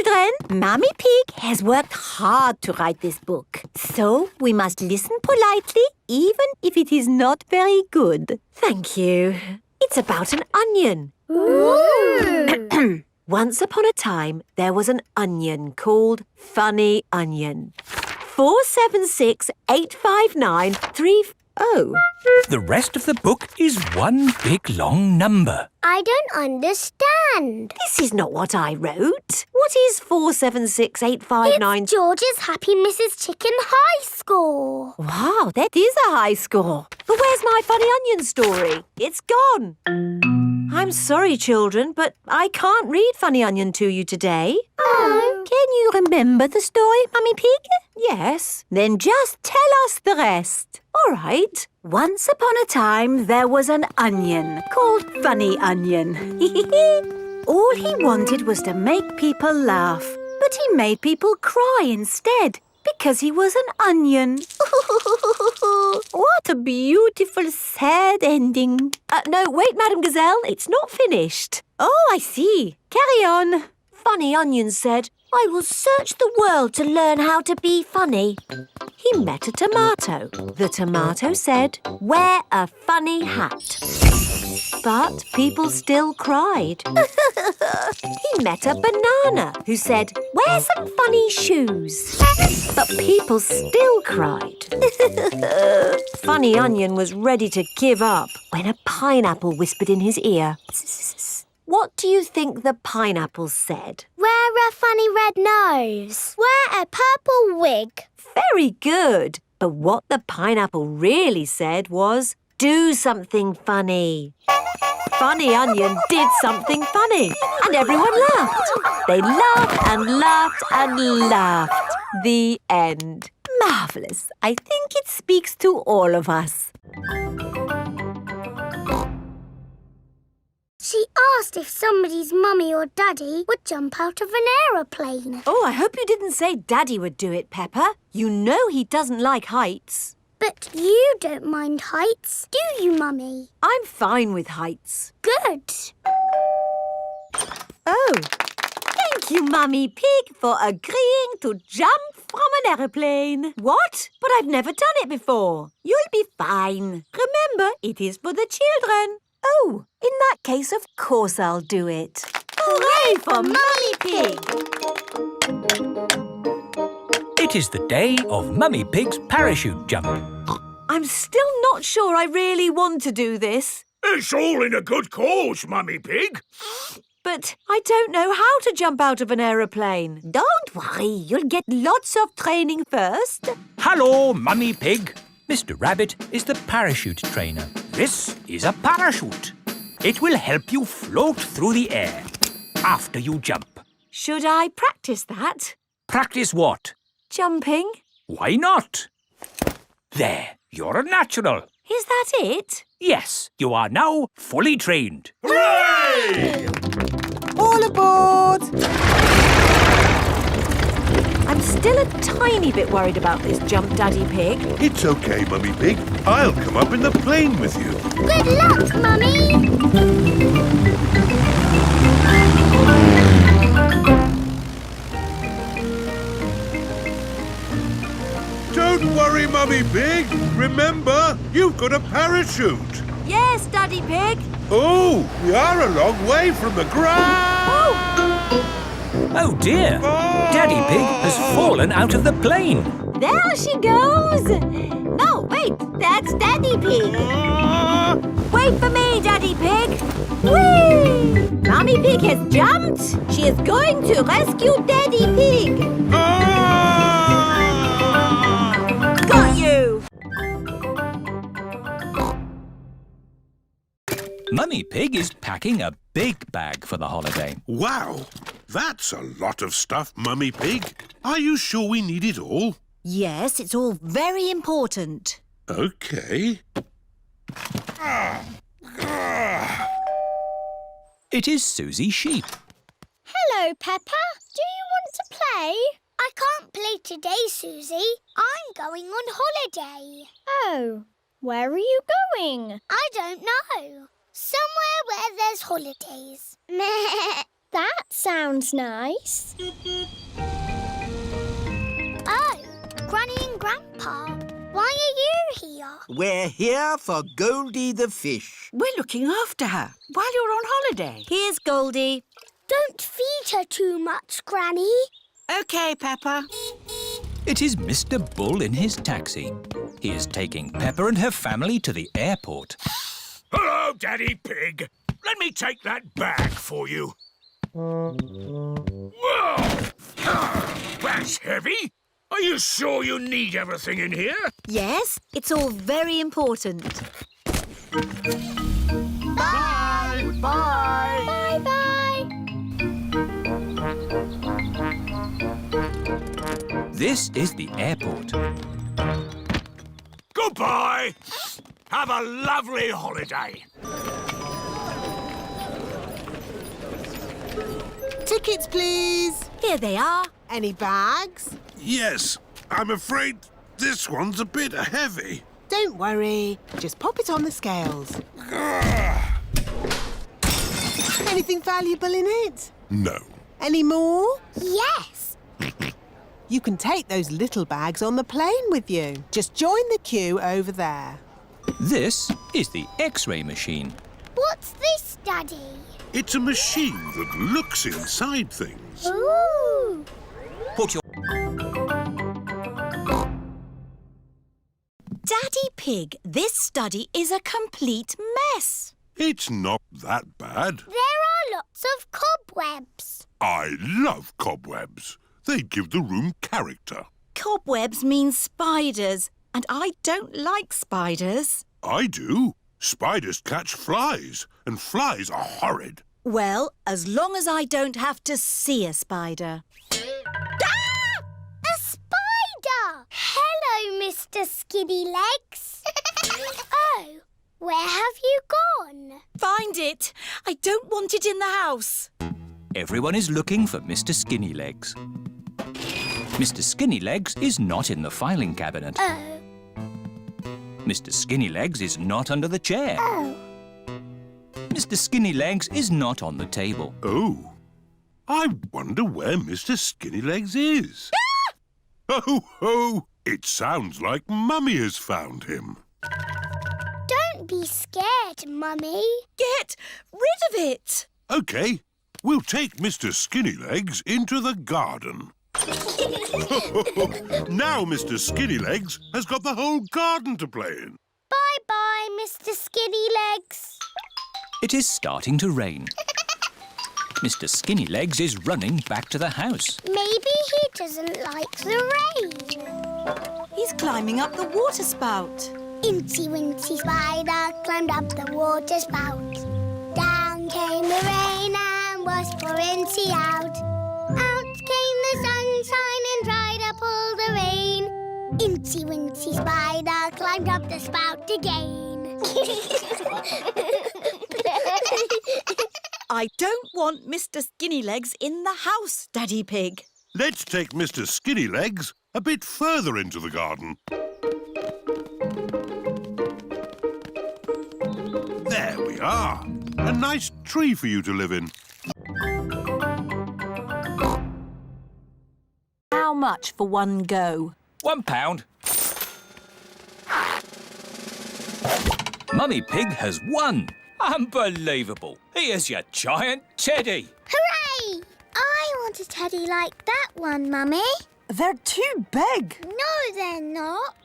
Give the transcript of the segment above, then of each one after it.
children, Mummy Pig has worked hard to write this book. So we must listen politely, even if it is not very good. Thank you. It's about an onion. Ooh! Once upon a time, there was an onion called Funny Onion. 4768593. Oh. The rest of the book is one big long number. I don't understand. This is not what I wrote. What is 4768593? It's George's Happy Mrs. Chicken high score. Wow, that is a high score. But where's my Funny Onion story? It's gone. I'm sorry, children, but I can't read Funny Onion to you today. Oh. Can you remember the story, Mummy Pig? Yes. Then just tell us the rest. All right. Once upon a time, there was an onion called Funny Onion. All he wanted was to make people laugh, but he made people cry instead because he was an onion. What a beautiful, sad ending. No, wait, Madam Gazelle, it's not finished. Oh, I see. Carry on. Funny Onion said, I will search the world to learn how to be funny. He met a tomato. The tomato said, wear a funny hat. But people still cried. He met a banana who said, wear some funny shoes. But people still cried. Funny Onion was ready to give up when a pineapple whispered in his ear. What do you think the pineapple said? Wear a funny red nose. Wear a purple wig. Very good. But what the pineapple really said was, do something funny. Funny Onion did something funny, and everyone laughed. They laughed and laughed and laughed. The end. Marvellous. I think it speaks to all of us. She asked if somebody's mummy or daddy would jump out of an aeroplane. Oh, I hope you didn't say Daddy would do it, Peppa. You know he doesn't like heights. But you don't mind heights, do you, Mummy? I'm fine with heights. Good. Oh, thank you, Mummy Pig, for agreeing to jump from an aeroplane. What? But I've never done it before. You'll be fine. Remember, it is for the children. Oh, in that case, of course I'll do it. Hooray for Mummy Pig! It is the day of Mummy Pig's parachute jump. I'm still not sure I really want to do this. It's all in a good cause, Mummy Pig. But I don't know how to jump out of an aeroplane. Don't worry, you'll get lots of training first. Hello, Mummy Pig. Mr. Rabbit is the parachute trainer. This is a parachute. It will help you float through the air after you jump. Should I practice that? Practice what? Jumping. Why not? There, you're a natural. Is that it? Yes, you are now fully trained. Hooray! All aboard! I'm still a tiny bit worried about this jump, Daddy Pig. It's okay, Mummy Pig. I'll come up in the plane with you. Good luck, Mummy! Don't worry, Mummy Pig. Remember, you've got a parachute. Yes, Daddy Pig. Oh, we are a long way from the ground. Oh dear, Daddy Pig has fallen out of the plane. There she goes. No, wait, that's Daddy Pig. Wait for me, Daddy Pig. Whee! Mummy Pig has jumped. She is going to rescue Daddy Pig. Got you. Mummy Pig is packing a big bag for the holiday. Wow, that's a lot of stuff, Mummy Pig. Are you sure we need it all? Yes, it's all very important. Okay. It is Suzy Sheep. Hello, Peppa. Do you want to play? I can't play today, Suzy. I'm going on holiday. Oh, where are you going? I don't know. Somewhere where there's holidays. That sounds nice. Oh, Granny and Grandpa, why are you here? We're here for Goldie the fish. We're looking after her while you're on holiday. Here's Goldie. Don't feed her too much, Granny. OK, Peppa. It is Mr. Bull in his taxi. He is taking Peppa and her family to the airport. Hello, Daddy Pig. Let me take that bag for you. Whoa! That's heavy. Are you sure you need everything in here? Yes, it's all very important. Bye! Bye! Bye-bye. This is the airport. Goodbye. Have a lovely holiday. Tickets, please. Here they are. Any bags? Yes, I'm afraid this one's a bit heavy. Don't worry. Just pop it on the scales. Ah, Anything valuable in it? no. Any more? Yes. You can take those little bags on the plane with you. Just join the queue over there. This is the X-ray machine. What's this, Daddy? It's a machine that looks inside things. Ooh. Put your... Daddy Pig, this study is a complete mess. It's not that bad. There are lots of cobwebs. I love cobwebs. They give the room character. Cobwebs mean spiders, and I don't like spiders. I do. Spiders catch flies, and flies are horrid. Well, as long as I don't have to see a spider. A spider! Hello, Mr. Skinny Legs. Oh, where have you gone? Find it! I don't want it in the house. Everyone is looking for Mr. Skinnylegs. Mr. Skinnylegs is not in the filing cabinet. Oh. Mr. Skinnylegs is not under the chair. Oh. Mr. Skinnylegs is not on the table. Oh, I wonder where Mr. Skinnylegs is. Oh, ho! It sounds like Mummy has found him. Don't be scared, Mummy. Get rid of it! OK, we'll take Mr. Skinnylegs into the garden. Now Mr. Skinnylegs has got the whole garden to play in. Bye-bye, Mr. Skinny Legs. It is starting to rain. Mr. Skinnylegs is running back to the house. Maybe he doesn't like the rain. He's climbing up the water spout. Incy Wincy Spider climbed up the water spout. Down came the rain and washed poor Incy out. Out came the sunshine and dried up all the rain. Incy Wincy Spider climbed up the spout again. I don't want Mr. Skinnylegs in the house, Daddy Pig. Let's take Mr. Skinnylegs a bit further into the garden. There we are. A nice tree for you to live in. How much for one go? £1. Mummy Pig has won. Unbelievable. Here's your giant teddy. Hooray! I want a teddy like that one, Mummy. They're too big. No, they're not.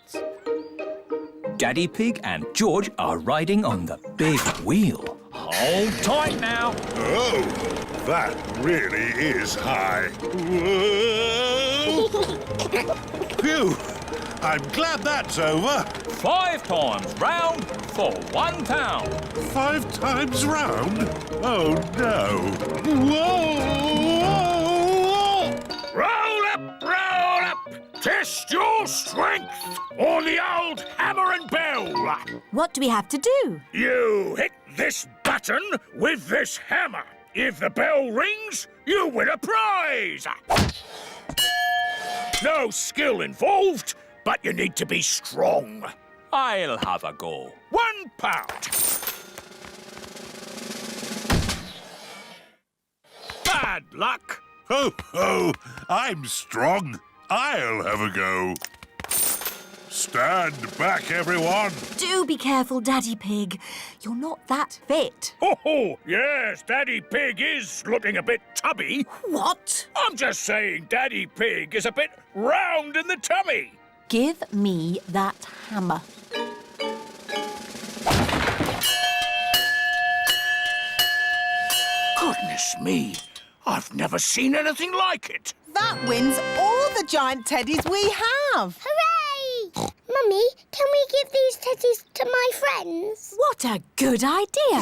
Daddy Pig and George are riding on the big wheel. Hold tight now. Oh, that really is high. Whoa! Phew! I'm glad that's over. 5 times round for £1. 5 times round? Oh, no. Whoa! Roll up, roll up. Test your strength on the old hammer and bell. What do we have to do? You hit this button with this hammer. If the bell rings, you win a prize. No skill involved, but you need to be strong. I'll have a go. £1. Bang! bad luck. Ho, ho! I'm strong. I'll have a go. Stand back, everyone. Do be careful, Daddy Pig. You're not that fit. Oh, yes, Daddy Pig is looking a bit tubby. What? I'm just saying Daddy Pig is a bit round in the tummy. Give me that hammer. Goodness me, I've never seen anything like it. That wins all the giant teddies we have. Hooray! Mummy, can we give these teddies to my friends? What a good idea.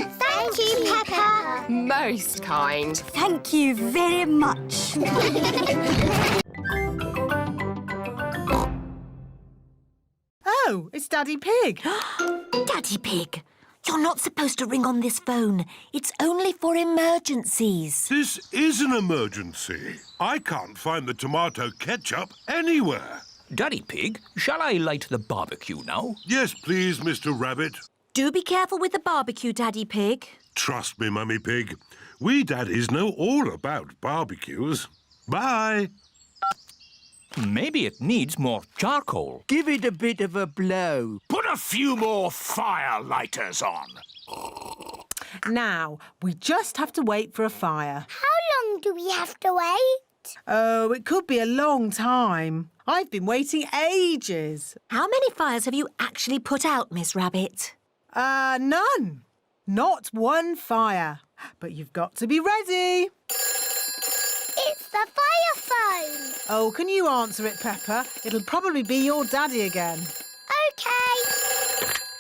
Thank you, Peppa. Most kind. Thank you very much. Oh, it's Daddy Pig. Daddy Pig, you're not supposed to ring on this phone. It's only for emergencies. This is an emergency. I can't find the tomato ketchup anywhere. Daddy Pig, shall I light the barbecue now? Yes, please, Mr. Rabbit. Do be careful with the barbecue, Daddy Pig. Trust me, Mummy Pig. We daddies know all about barbecues. Bye. Maybe it needs more charcoal. Give it a bit of a blow. Put a few more fire lighters on. Now, we just have to wait for a fire. How long do we have to wait? Oh, it could be a long time. I've been waiting ages. How many fires have you actually put out, Miss Rabbit? None. Not one fire. But you've got to be ready. It's the fire phone. Oh, can you answer it, Peppa? It'll probably be your daddy again. OK.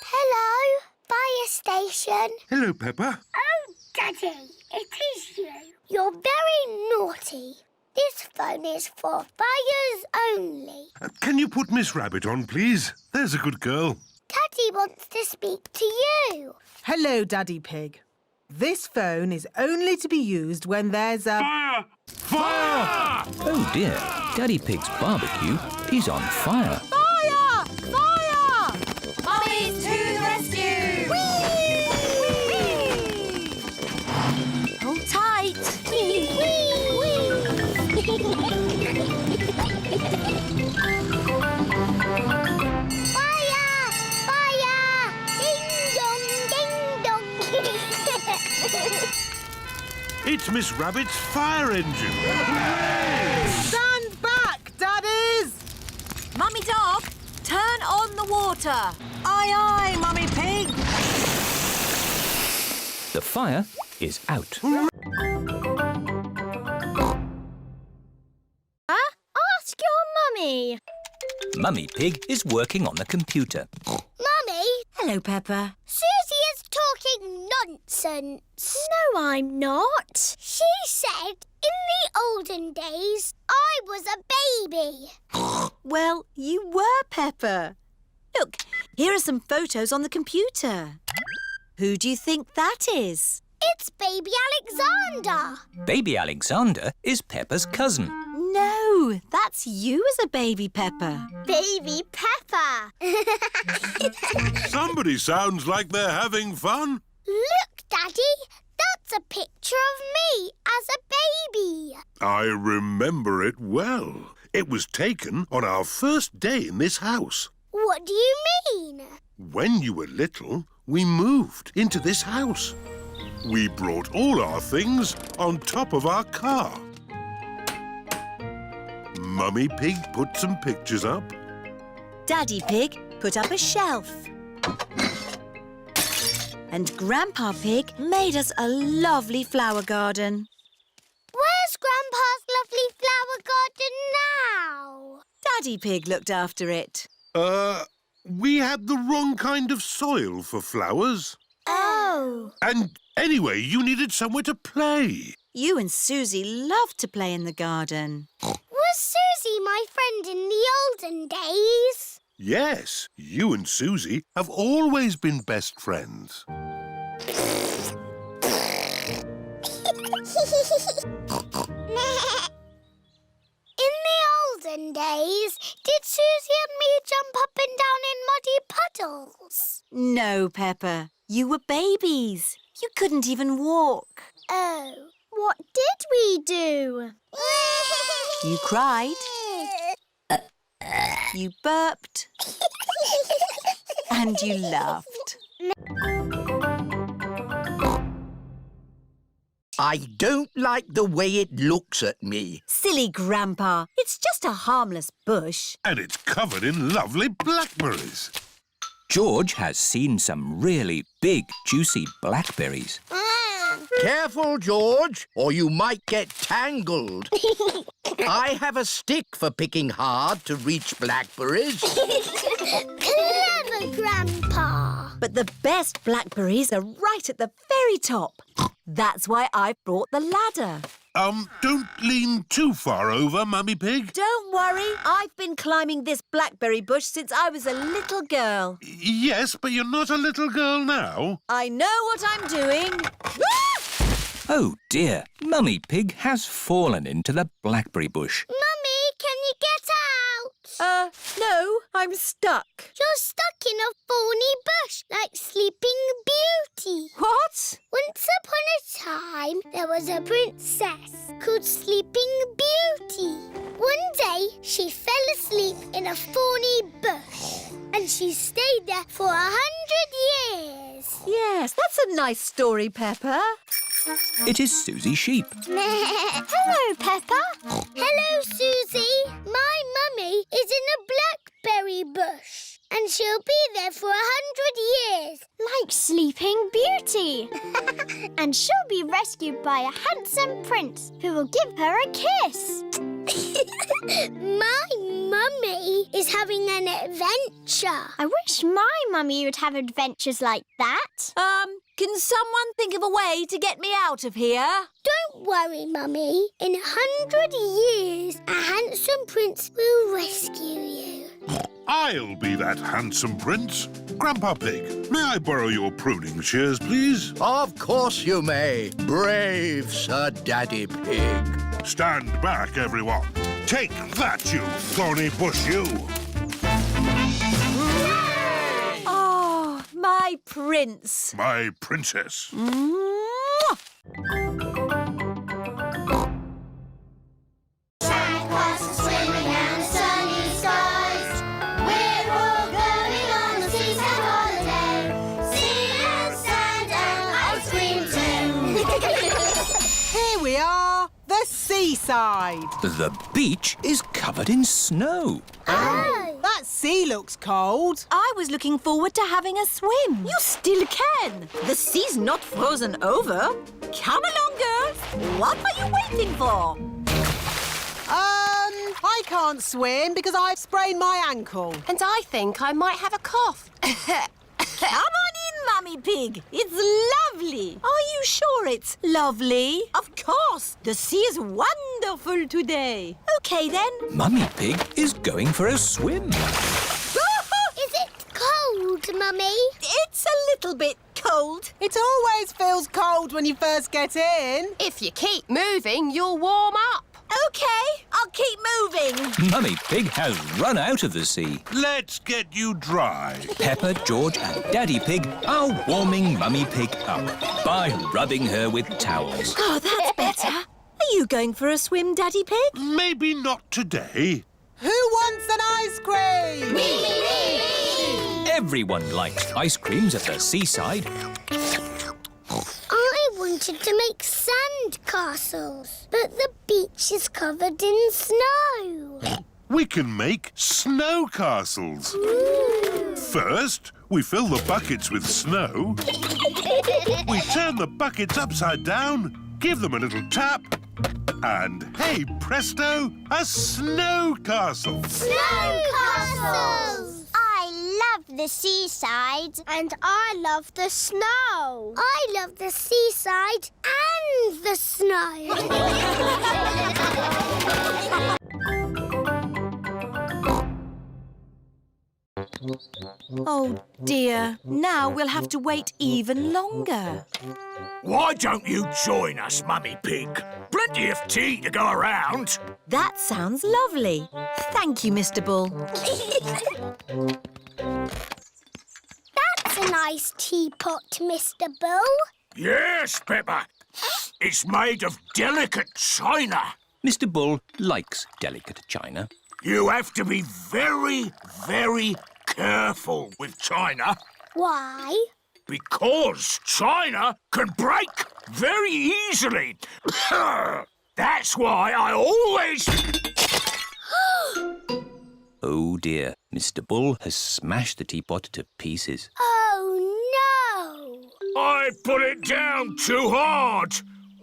Hello, fire station. Hello, Peppa. Oh, Daddy, it is you. You're very naughty. This phone is for fires only. Can you put Miss Rabbit on, please? There's a good girl. Daddy wants to speak to you. Hello, Daddy Pig. This phone is only to be used when there's a... Fire! Fire! Oh dear, Daddy Pig's barbecue is on fire. Fire! Fire! Mummy's to the rescue! Whee! Hold tight. Fire! Fire! Ding dong, ding dong. It's Miss Rabbit's fire engine. Stand back, daddies! Mummy Dog, turn on the water. Aye, aye, Mummy Pig. The fire is out. Ask your mummy. Mummy Pig is working on the computer. Mummy, Hello, Peppa. Suzy is talking nonsense. No, I'm not. She said in the olden days I was a baby. Well, you were, Peppa. Look, here are some photos on the computer. Who do you think that is? It's baby Alexander. Baby Alexander is Peppa's cousin. No, that's you as a baby, Peppa. Baby Peppa. Somebody sounds like they're having fun. Look, Daddy, that's a picture of me as a baby. I remember it well. It was taken on our first day in this house. What do you mean? When you were little, we moved into this house. We brought all our things on top of our car. Mummy Pig put some pictures up. Daddy Pig put up a shelf. And Grandpa Pig made us a lovely flower garden. Where's Grandpa's lovely flower garden now? Daddy Pig looked after it. We had the wrong kind of soil for flowers. Oh. And anyway, you needed somewhere to play. You and Suzy loved to play in the garden. Was Suzy my friend in the olden days? Yes, you and Suzy have always been best friends. In the olden days, did Suzy and me jump up and down in muddy puddles? No, Peppa. You were babies. You couldn't even walk. Oh. What did we do? You cried. You burped. And you laughed. I don't like the way it looks at me. Silly Grandpa. It's just a harmless bush. And it's covered in lovely blackberries. George has seen some really big, juicy blackberries. Careful, George, or you might get tangled. I have a stick for picking hard to reach blackberries. Clever, Grandpa. But the best blackberries are right at the very top. That's why I brought the ladder. Don't lean too far over, Mummy Pig. Don't worry, I've been climbing this blackberry bush since I was a little girl. Yes, but you're not a little girl now. I know what I'm doing. Oh dear, Mummy Pig has fallen into the blackberry bush. Mummy, can you get out? No, I'm stuck. You're stuck in a thorny bush like Sleeping Beauty. What? Once upon a time, there was a princess called Sleeping Beauty. One day, she fell asleep in a thorny bush, and she stayed there for 100 years. Yes, that's a nice story, Peppa. It is Suzy Sheep. Hello, Peppa. Hello, Suzy. My mummy is in a blackberry bush, and she'll be there for 100 years. Like Sleeping Beauty. And she'll be rescued by a handsome prince who will give her a kiss. My mummy is having an adventure. I wish my mummy would have adventures like that. Can someone think of a way to get me out of here? Don't worry, Mummy. In 100 years, a handsome prince will rescue you. I'll be that handsome prince. Grandpa Pig, may I borrow your pruning shears, please? Of course you may, brave Sir Daddy Pig. Stand back, everyone. Take that, you thorny bush, you. Oh, my prince. My princess. Mwah! Sandcastles swimming and the sunny skies. We're all going on the seaside holiday. Sea and sand and ice cream too. Here we are, the seaside. The beach is covered in snow. Oh. That sea looks cold. I was looking forward to having a swim. You still can. The sea's not frozen over. Come along, girls. What are you waiting for? I can't swim because I've sprained my ankle. And I think I might have a cough. Come on in, Mummy Pig. It's lovely. Are you sure it's lovely? Of course. The sea is wonderful today. OK, then. Mummy Pig is going for a swim. Is it cold, Mummy? It's a little bit cold. It always feels cold when you first get in. If you keep moving, you'll warm up. OK, I'll keep moving. Mummy Pig has run out of the sea. Let's get you dry. Peppa, George and Daddy Pig are warming Mummy Pig up by rubbing her with towels. Oh, that's better. Are you going for a swim, Daddy Pig? Maybe not today. Who wants an ice cream? Everyone likes ice creams at the seaside. I wanted to make sand castles, but the beach is covered in snow. We can make snow castles. First, we fill the buckets with snow. We turn the buckets upside down, give them a little tap, and hey presto, a snow castle. Snow castles! I love the seaside. And I love the snow. I love the seaside and the snow. Oh, dear. Now we'll have to wait even longer. Why don't you join us, Mummy Pig? Plenty of tea to go around. That sounds lovely. Thank you, Mr. Bull. That's a nice teapot, Mr. Bull. Yes, Peppa. It's made of delicate china. Mr. Bull likes delicate china. You have to be very, very careful with china Why? because china can break very easily. That's why I always... Oh dear, Mr. Bull has smashed the teapot to pieces. Oh, no! I put it down too hard.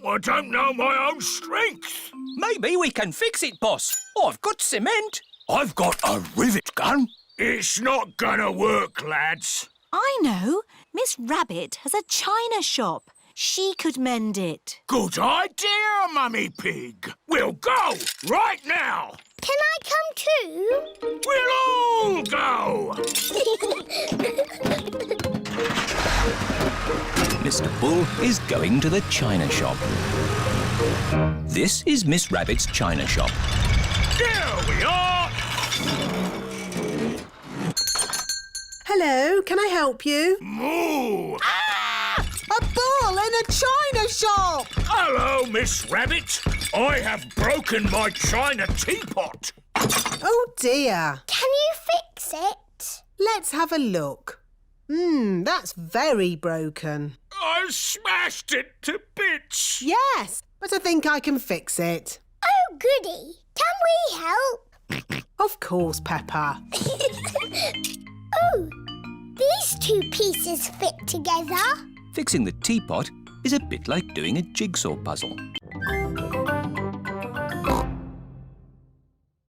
I don't know my own strength. Maybe we can fix it, boss. I've got cement. I've got a rivet gun. It's not gonna work, lads. I know. Miss Rabbit has a china shop. She could mend it. Good idea, Mummy Pig. We'll go right now. Can I come too? We'll all go. Mr. Bull is going to the china shop. This is Miss Rabbit's china shop. Here we are. Hello, can I help you? Moo. A bull in a china shop! Hello, Miss Rabbit. I have broken my china teapot. Oh dear. Can you fix it? Let's have a look. That's very broken. I smashed it to bits. Yes, but I think I can fix it. Oh, goody. Can we help? Of course, Peppa. Oh, these two pieces fit together. Fixing the teapot is a bit like doing a jigsaw puzzle.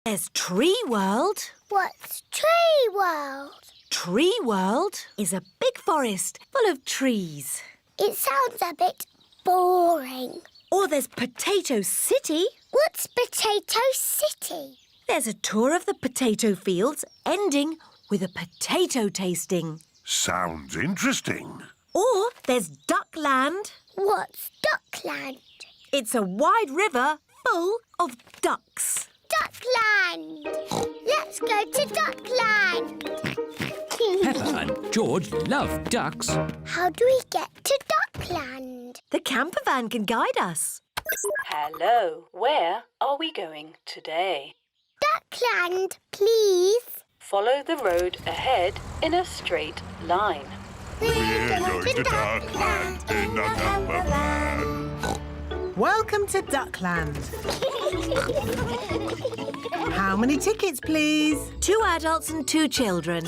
There's Tree World. What's Tree World? Tree World is a big forest full of trees. It sounds a bit boring. Or there's Potato City. What's Potato City? There's a tour of the potato fields ending with a potato tasting. Sounds interesting. Or there's Duckland. What's Duckland? It's a wide river full of ducks. Duckland! Let's go to Duckland! Peppa and George love ducks. How do we get to Duckland? The camper van can guide us. Hello, where are we going today? Duckland, please. Follow the road ahead in a straight line. We're going to Duckland in a camper van. Welcome to Duckland. How many tickets, please? 2 adults and 2 children.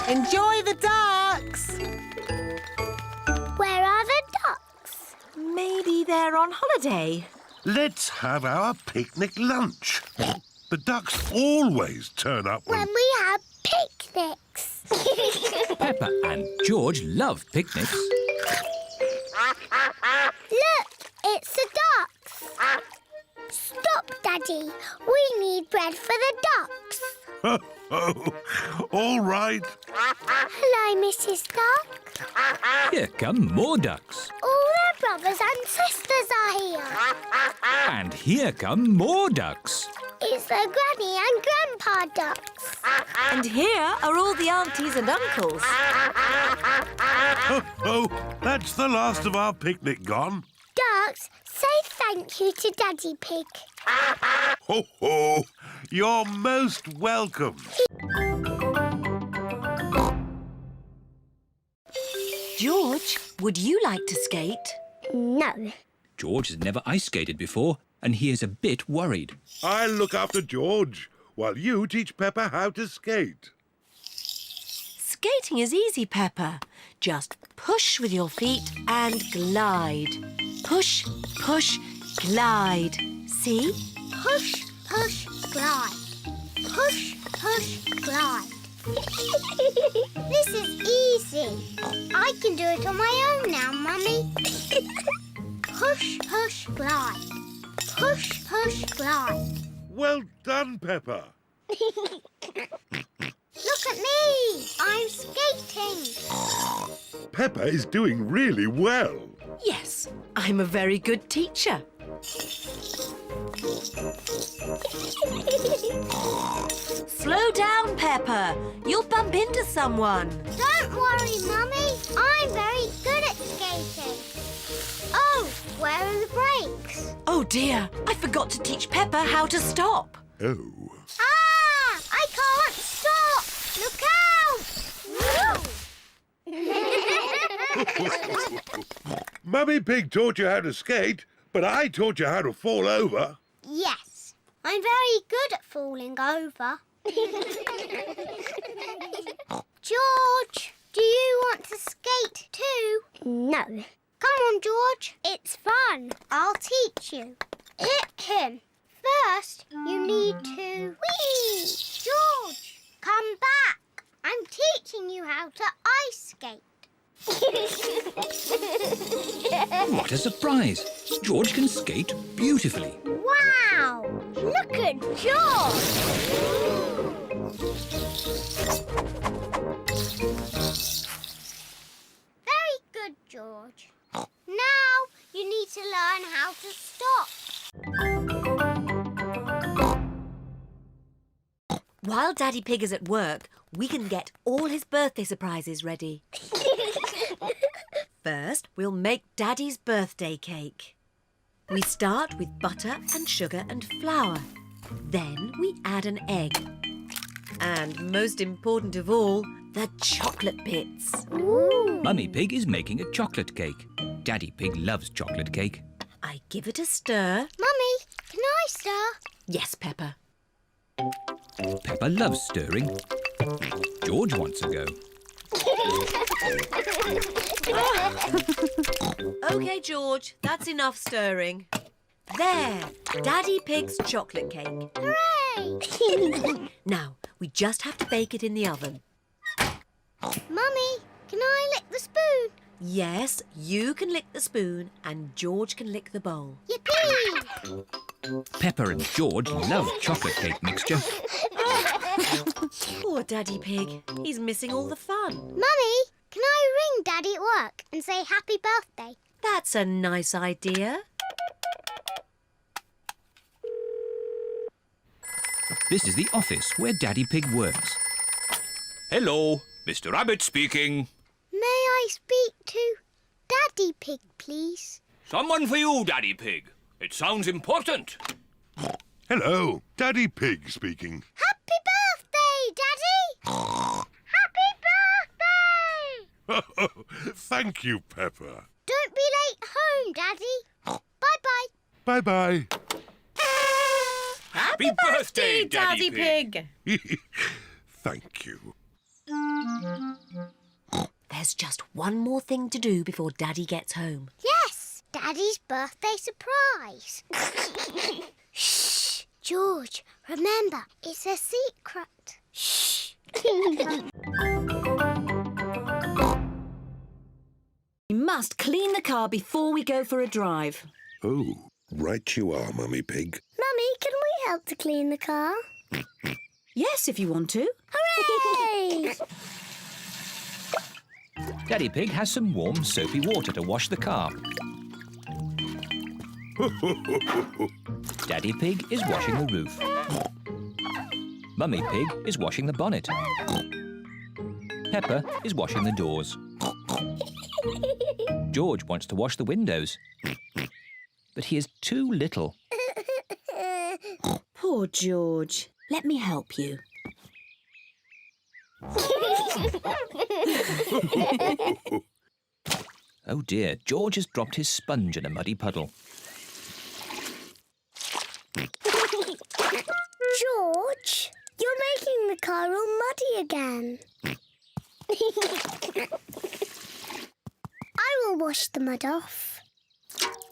Enjoy the ducks. Where are the ducks? Maybe they're on holiday. Let's have our picnic lunch. The ducks always turn up When we have picnics. Peppa and George love picnics. Look, it's the ducks. Stop, Daddy. We need bread for the ducks. All right. Hello, Mrs. Duck. Here come more ducks. All their brothers and sisters are here. And here come more ducks. It's the Granny and Grandpa ducks. And here are all the aunties and uncles. That's the last of our picnic gone. Ducks, say thank you to Daddy Pig. Ho, ho. You're most welcome. George, would you like to skate? No. George has never ice skated before, and he is a bit worried. I'll look after George while you teach Peppa how to skate. Skating is easy, Peppa. Just push with your feet and glide. Push, push, glide. See? Push, push, glide. Push, push, glide. This is easy. I can do it on my own now, Mummy. Push, push, glide. Push, push, glide. Well done, Peppa. Look at me. I'm skating. Peppa is doing really well. Yes, I'm a very good teacher. Slow down, Peppa. You'll bump into someone. Don't worry, Mummy. I'm very good at skating. Where are the brakes? Oh dear, I forgot to teach Peppa how to stop. Oh. Ah! I can't stop! Look out! Mummy Pig taught you how to skate, but I taught you how to fall over. Yes, I'm very good at falling over. George, do you want to skate too? No. Come on, George. It's fun. I'll teach you. First, you need to... Whee! George, come back. I'm teaching you how to ice skate. What a surprise! George can skate beautifully. Wow! Look at George! Very good, George. Now you need to learn how to stop. While Daddy Pig is at work, we can get all his birthday surprises ready. First, we'll make Daddy's birthday cake. We start with butter and sugar and flour. Then we add an egg. And most important of all, the chocolate bits. Ooh. Mummy Pig is making a chocolate cake. Daddy Pig loves chocolate cake. I give it a stir. Mummy, can I stir? Yes, Peppa. Peppa loves stirring. George wants a go. OK, George, that's enough stirring. There, Daddy Pig's chocolate cake. Hooray! Now, we just have to bake it in the oven. Mummy, can I lick the spoon? Yes, you can lick the spoon and George can lick the bowl. Yippee! Peppa and George love chocolate cake mixture. Poor Daddy Pig. He's missing all the fun. Mummy, can I ring Daddy at work and say happy birthday? That's a nice idea. This is the office where Daddy Pig works. Hello, Mr. Rabbit speaking. May I speak to Daddy Pig, please? Someone for you, Daddy Pig. It sounds important. Hello, Daddy Pig speaking. Happy birthday, Daddy! Happy birthday! Thank you, Peppa. Don't be late home, Daddy. Bye-bye. Bye-bye. Happy birthday, Daddy Pig. Thank you. There's just one more thing to do before Daddy gets home. Yes, Daddy's birthday surprise. Shh, George, remember, it's a secret. Shh. We must clean the car before we go for a drive. Oh, right you are, Mummy Pig. Mummy, can we help to clean the car? Yes, if you want to. Hooray! Daddy Pig has some warm, soapy water to wash the car. Daddy Pig is washing the roof. Mummy Pig is washing the bonnet. Peppa is washing the doors. George wants to wash the windows, but he is too little. Poor George. Let me help you. Oh dear, George has dropped his sponge in a muddy puddle. George, you're making the car all muddy again. I will wash the mud off.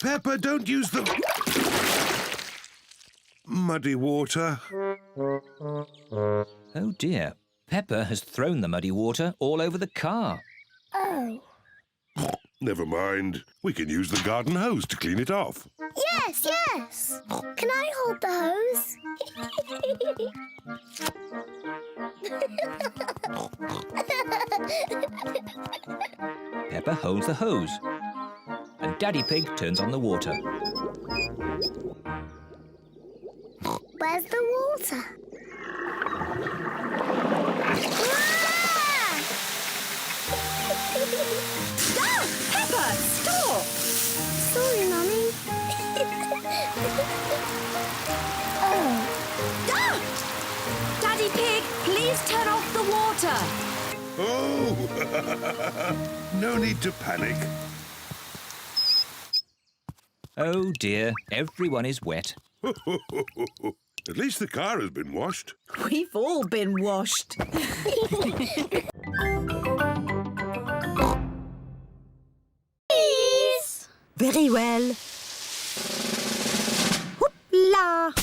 Peppa, don't use the muddy water. Oh dear, Peppa has thrown the muddy water all over the car. Oh. Never mind. We can use the garden hose to clean it off. Yes, yes. Can I hold the hose? Peppa holds the hose, and Daddy Pig turns on the water. Where's the water? Peppa, stop! Sorry, Mummy. No need to panic. Oh dear, everyone is wet. At least the car has been washed. We've all been washed. Please. Very well. Hoopla!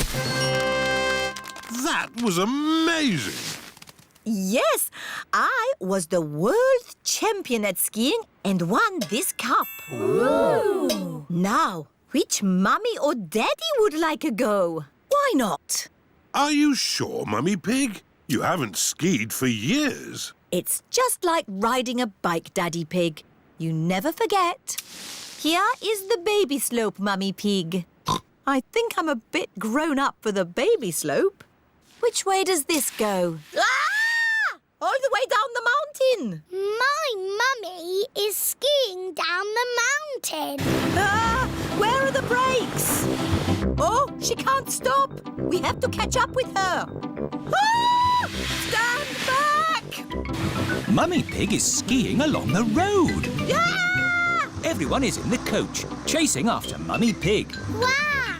That was amazing. Yes, I was the world champion at skiing and won this cup. Ooh. Now, which mummy or daddy would like a go? Why not? Are you sure, Mummy Pig? You haven't skied for years. It's just like riding a bike, Daddy Pig. You never forget. Here is the baby slope, Mummy Pig. I think I'm a bit grown up for the baby slope. Which way does this go? Ah! All the way down the mountain. My mummy is skiing down the mountain. Ah! Where are the brakes? Oh, she can't stop. We have to catch up with her. Ah! Stand back! Mummy Pig is skiing along the road. Ah! Everyone is in the coach, chasing after Mummy Pig. Wow!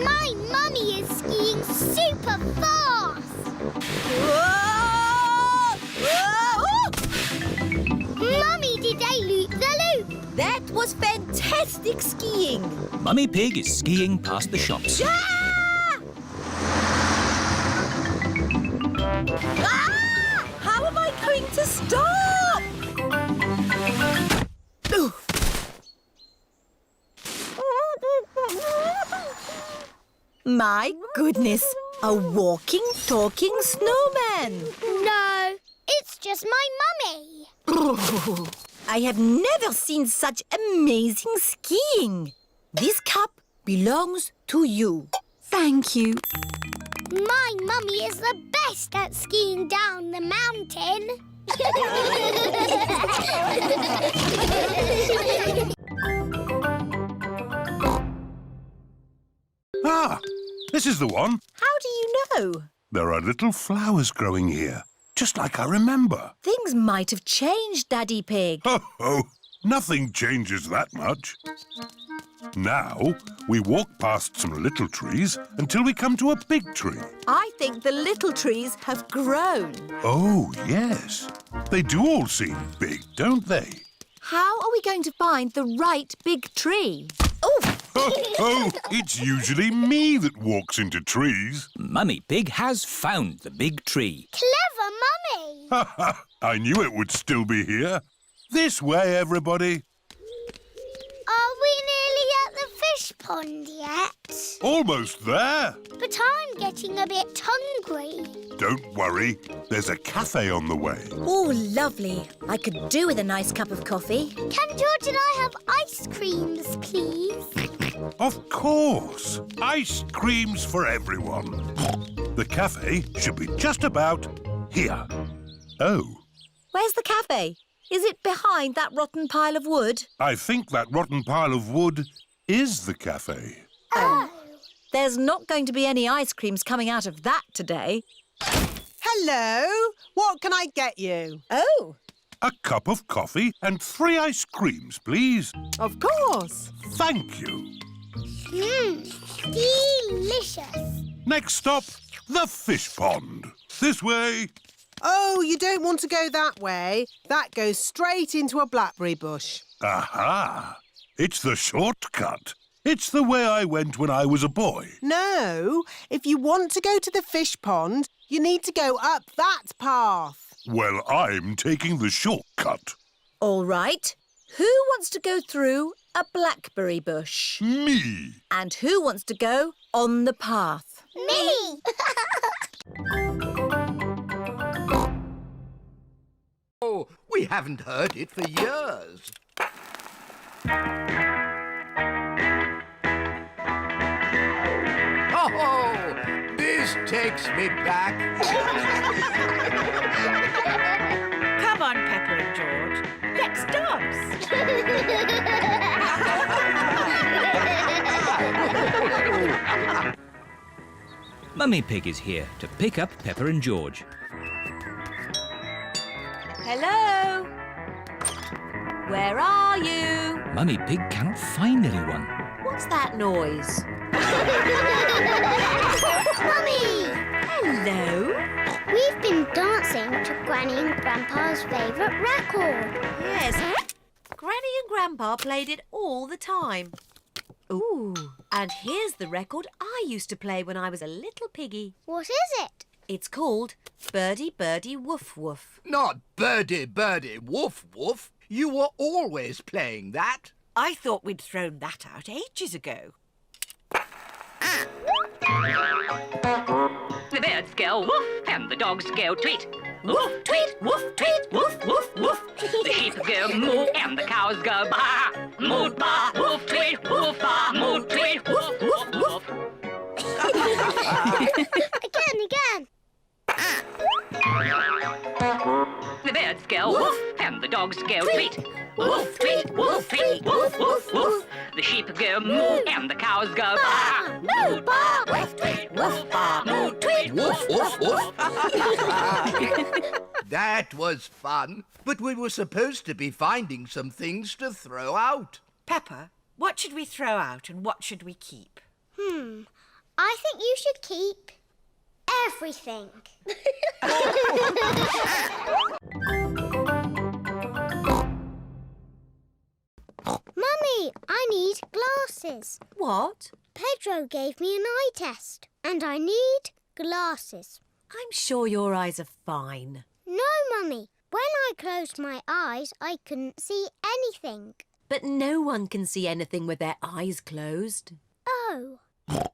My mummy is skiing super fast. Whoa! Whoa! Mummy did a loop-the-loop. That was fantastic skiing. Mummy Pig is skiing past the shops. Ah! Ah! How am I going to stop? Ooh. My goodness, a walking, talking snowman. No, it's just my mummy. I have never seen such amazing skiing. This cup belongs to you. Thank you. My mummy is the best at skiing down the mountain. Ah, this is the one. How do you know? There are little flowers growing here, just like I remember. Things might have changed, Daddy Pig. Oh, nothing changes that much. Now, we walk past some little trees until we come to a big tree. I think the little trees have grown. Oh, yes. They do all seem big, don't they? How are we going to find the right big tree? Oh! Oh, it's usually me that walks into trees. Mummy Pig has found the big tree. Clever mummy. Ha ha! I knew it would still be here. This way, everybody. Are we nearly at the fish pond yet? Almost there. But I'm getting a bit hungry. Don't worry. There's a cafe on the way. Oh, lovely. I could do with a nice cup of coffee. Can George and I have ice creams, please? Of course. Ice creams for everyone. The cafe should be just about here. Oh, Where's the cafe? Is it behind that rotten pile of wood? I think that rotten pile of wood is the cafe. Oh. There's not going to be any ice creams coming out of that today. Hello, what can I get you? Oh, A cup of coffee and 3 ice creams, please. Of course. Thank you. Delicious. Next stop, the fish pond. This way. Oh, you don't want to go that way. That goes straight into a blackberry bush. Aha! It's the shortcut. It's the way I went when I was a boy. No, if you want to go to the fish pond, you need to go up that path. Well, I'm taking the shortcut. all right. Who wants to go through a blackberry bush? Me. And who wants to go on the path? Me. Oh, we haven't heard it for years. Oh, this takes me back. Come on, Peppa and George. Let's dance. Mummy Pig is here to pick up Peppa and George. Hello? Where are you? Mummy Pig cannot find anyone. What's that noise? Mummy! Hello? We've been dancing to Granny and Grandpa's favourite record. Yes. Granny and Grandpa played it all the time. Ooh, and here's the record I used to play when I was a little piggy. What is it? It's called Birdie Birdie Woof Woof. Not birdie, birdie, woof, woof. You were always playing that. I thought we'd thrown that out ages ago. The birds go woof and the dogs go tweet. Woof, tweet, woof, tweet, woof, woof, woof. The sheep go moo and the cows go baa. Moo, baa, woof, tweet, woof, baa, moo, tweet, woof, woof, woof. Again. The birds go woof and the dogs go tweet. Woof, tweet, woof, tweet, woof, woof, woof. The sheep go moo and the cows go baa. Moo, baa, woof, tweet, woof, baa, moo, tweet, Woof, woof, woof. That was fun. But we were supposed to be finding some things to throw out. Peppa, what should we throw out and what should we keep? I think you should keep everything. Mummy, I need glasses. What? Pedro gave me an eye test and I need glasses. I'm sure your eyes are fine. No, Mummy. When I closed my eyes, I couldn't see anything. But no one can see anything with their eyes closed. Oh.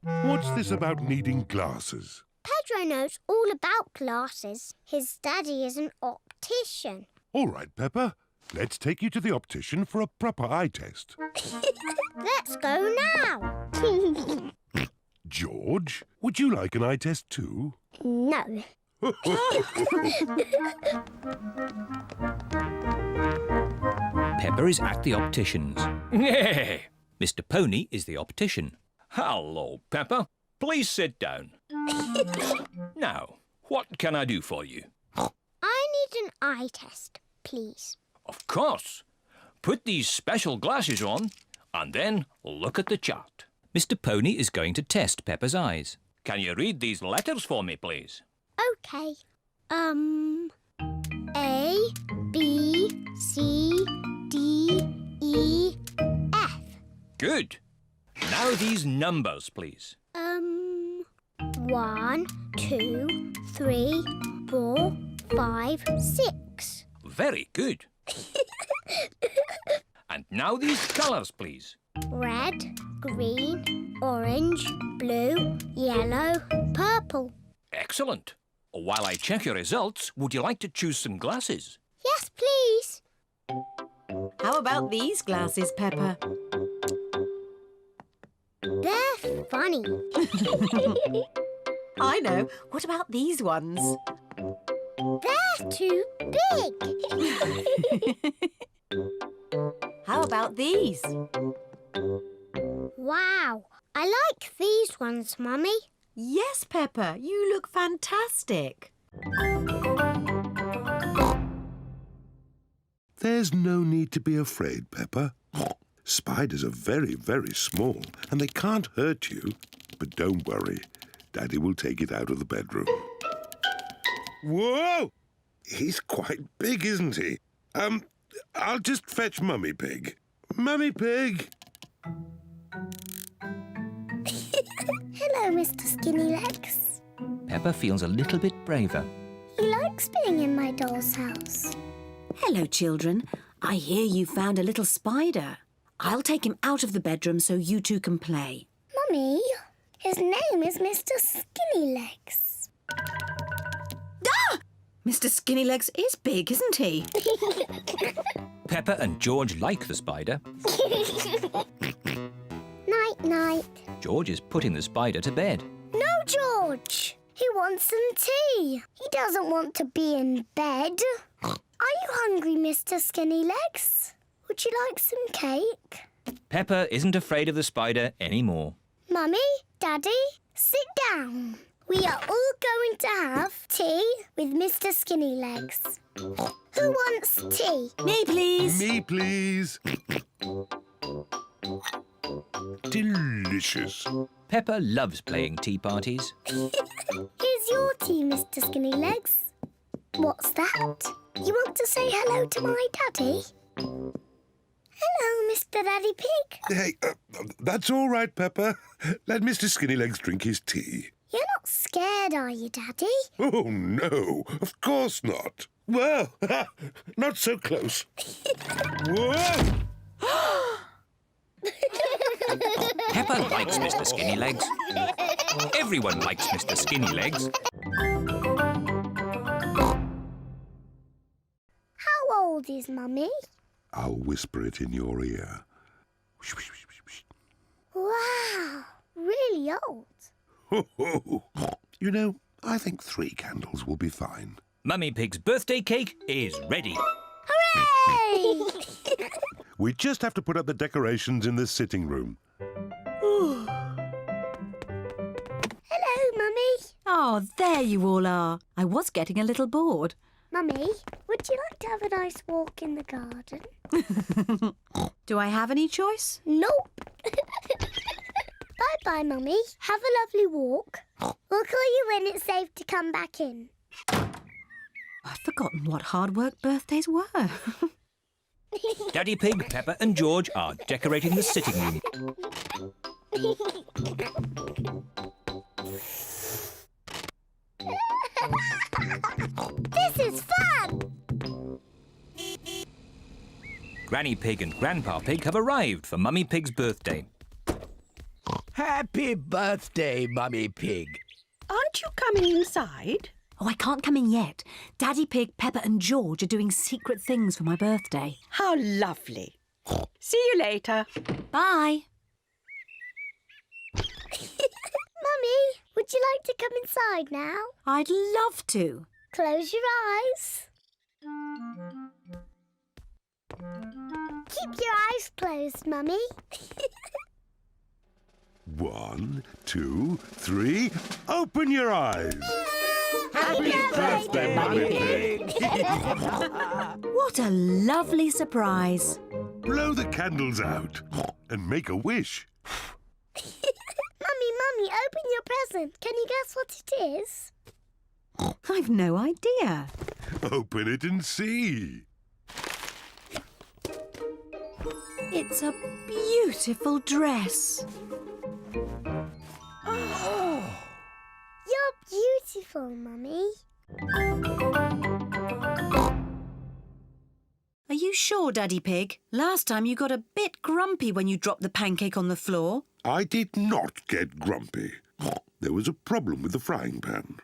What's this about needing glasses? Pedro knows all about glasses. His daddy is an optician. All right, Peppa. Let's take you to the optician for a proper eye test. Let's go now. George, would you like an eye test too? No. Peppa is at the optician's. Hey! Mr. Pony is the optician. Hello, Peppa. Please sit down. Now, what can I do for you? I need an eye test, please. Of course. Put these special glasses on and then look at the chart. Mr. Pony is going to test Peppa's eyes. Can you read these letters for me, please? Okay. A, B, C, D, E, F. Good. Now these numbers, please. 1, 2, 3, 4, 5, 6. Very good. And now these colours, please. Red, green, orange, blue, yellow, purple. Excellent. While I check your results, would you like to choose some glasses? Yes, please. How about these glasses, Peppa? They're funny. I know. What about these ones? They're too big. How about these? Wow, I like these ones, Mummy. Yes, Peppa, you look fantastic. There's no need to be afraid, Peppa. Spiders are very, very small and they can't hurt you. But don't worry, Daddy will take it out of the bedroom. Whoa! He's quite big, isn't he? I'll just fetch Mummy Pig. Mummy Pig! Hello, Mr. Skinny Legs. Peppa feels a little bit braver. He likes being in my doll's house. Hello, children. I hear you found a little spider. I'll take him out of the bedroom so you two can play. Mummy, his name is Mr. Skinny Legs. Ah! Mr. Skinnylegs is big, isn't he? Peppa and George like the spider. Night-night. George is putting the spider to bed. No, George. He wants some tea. He doesn't want to be in bed. Are you hungry, Mr. Skinny Legs? Would you like some cake? Peppa isn't afraid of the spider anymore. Mummy, Daddy, sit down. We are all going to have tea with Mr. Skinny Legs. Who wants tea? Me, please. Me, please. Delicious. Peppa loves playing tea parties. Here's your tea, Mr. Skinny Legs. What's that? You want to say hello to my daddy? Hello, Mr. Daddy Pig. Hey, that's all right, Peppa. Let Mr. Skinnylegs drink his tea. You're not scared, are you, Daddy? Oh, no, of course not. Well, not so close. Whoa! Peppa likes Mr. Skinnylegs. Everyone likes Mr. Skinnylegs. How old is Mummy? I'll whisper it in your ear. Wow, really old. Ho, ho. You know, I think 3 candles will be fine. Mummy Pig's birthday cake is ready. Hooray! We just have to put up the decorations in the sitting room. Hello, Mummy. Oh, there you all are. I was getting a little bored. Mummy, would you like to have a nice walk in the garden? Do I have any choice? Nope. Bye-bye, Mummy. Have a lovely walk. We'll call you when it's safe to come back in. I'd forgotten what hard work birthdays were. Daddy Pig, Peppa and George are decorating the sitting room. This is fun! Granny Pig and Grandpa Pig have arrived for Mummy Pig's birthday. Happy birthday, Mummy Pig. Aren't you coming inside? Oh, I can't come in yet. Daddy Pig, Peppa and George are doing secret things for my birthday. How lovely. See you later. Bye. Mummy, would you like to come inside now? I'd love to. Close your eyes. Keep your eyes closed, Mummy. 1, 2, 3. Open your eyes. Happy birthday, Mummy Pig. What a lovely surprise. Blow the candles out and make a wish. Mummy, open your present. Can you guess what it is? I've no idea. Open it and see. It's a beautiful dress. You're beautiful, Mummy. Are you sure, Daddy Pig? Last time you got a bit grumpy when you dropped the pancake on the floor. I did not get grumpy. There was a problem with the frying pan.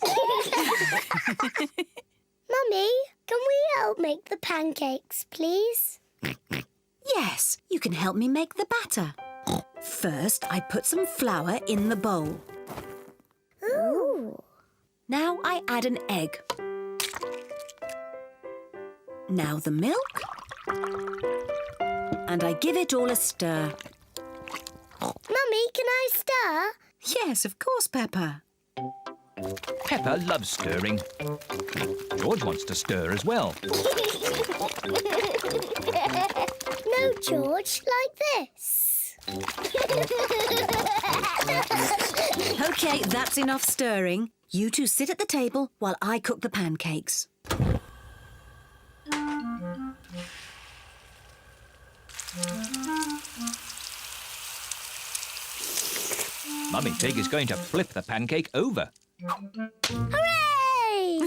Mummy, can we help make the pancakes, please? Yes, you can help me make the batter. First, I put some flour in the bowl. Ooh. Now I add an egg. Now the milk. And I give it all a stir. Mummy, can I stir? Yes, of course, Peppa. Peppa loves stirring. George wants to stir as well. No, George, like this. OK, that's enough stirring. You two sit at the table while I cook the pancakes. Mummy Pig is going to flip the pancake over. Hooray!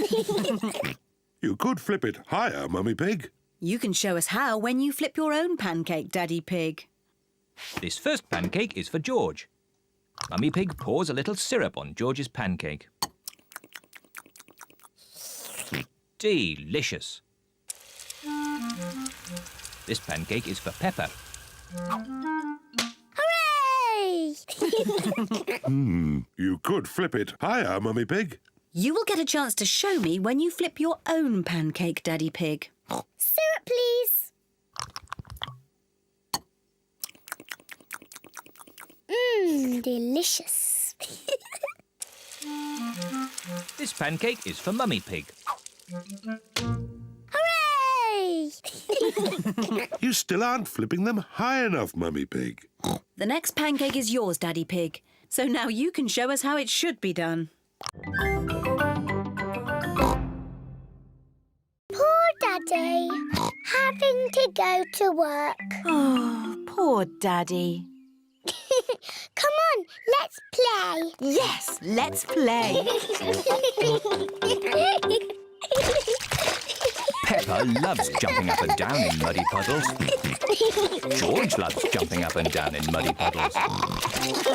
You could flip it higher, Mummy Pig. You can show us how when you flip your own pancake, Daddy Pig. This first pancake is for George. Mummy Pig pours a little syrup on George's pancake. Delicious. This pancake is for Peppa. Hooray! You could flip it higher, Mummy Pig. You will get a chance to show me when you flip your own pancake, Daddy Pig. Syrup, please. Delicious. This pancake is for Mummy Pig. Hooray! You still aren't flipping them high enough, Mummy Pig. The next pancake is yours, Daddy Pig. So now you can show us how it should be done. Poor Daddy, having to go to work. Oh, poor Daddy. Come on, let's play. Yes, let's play. Peppa loves jumping up and down in muddy puddles. George loves jumping up and down in muddy puddles.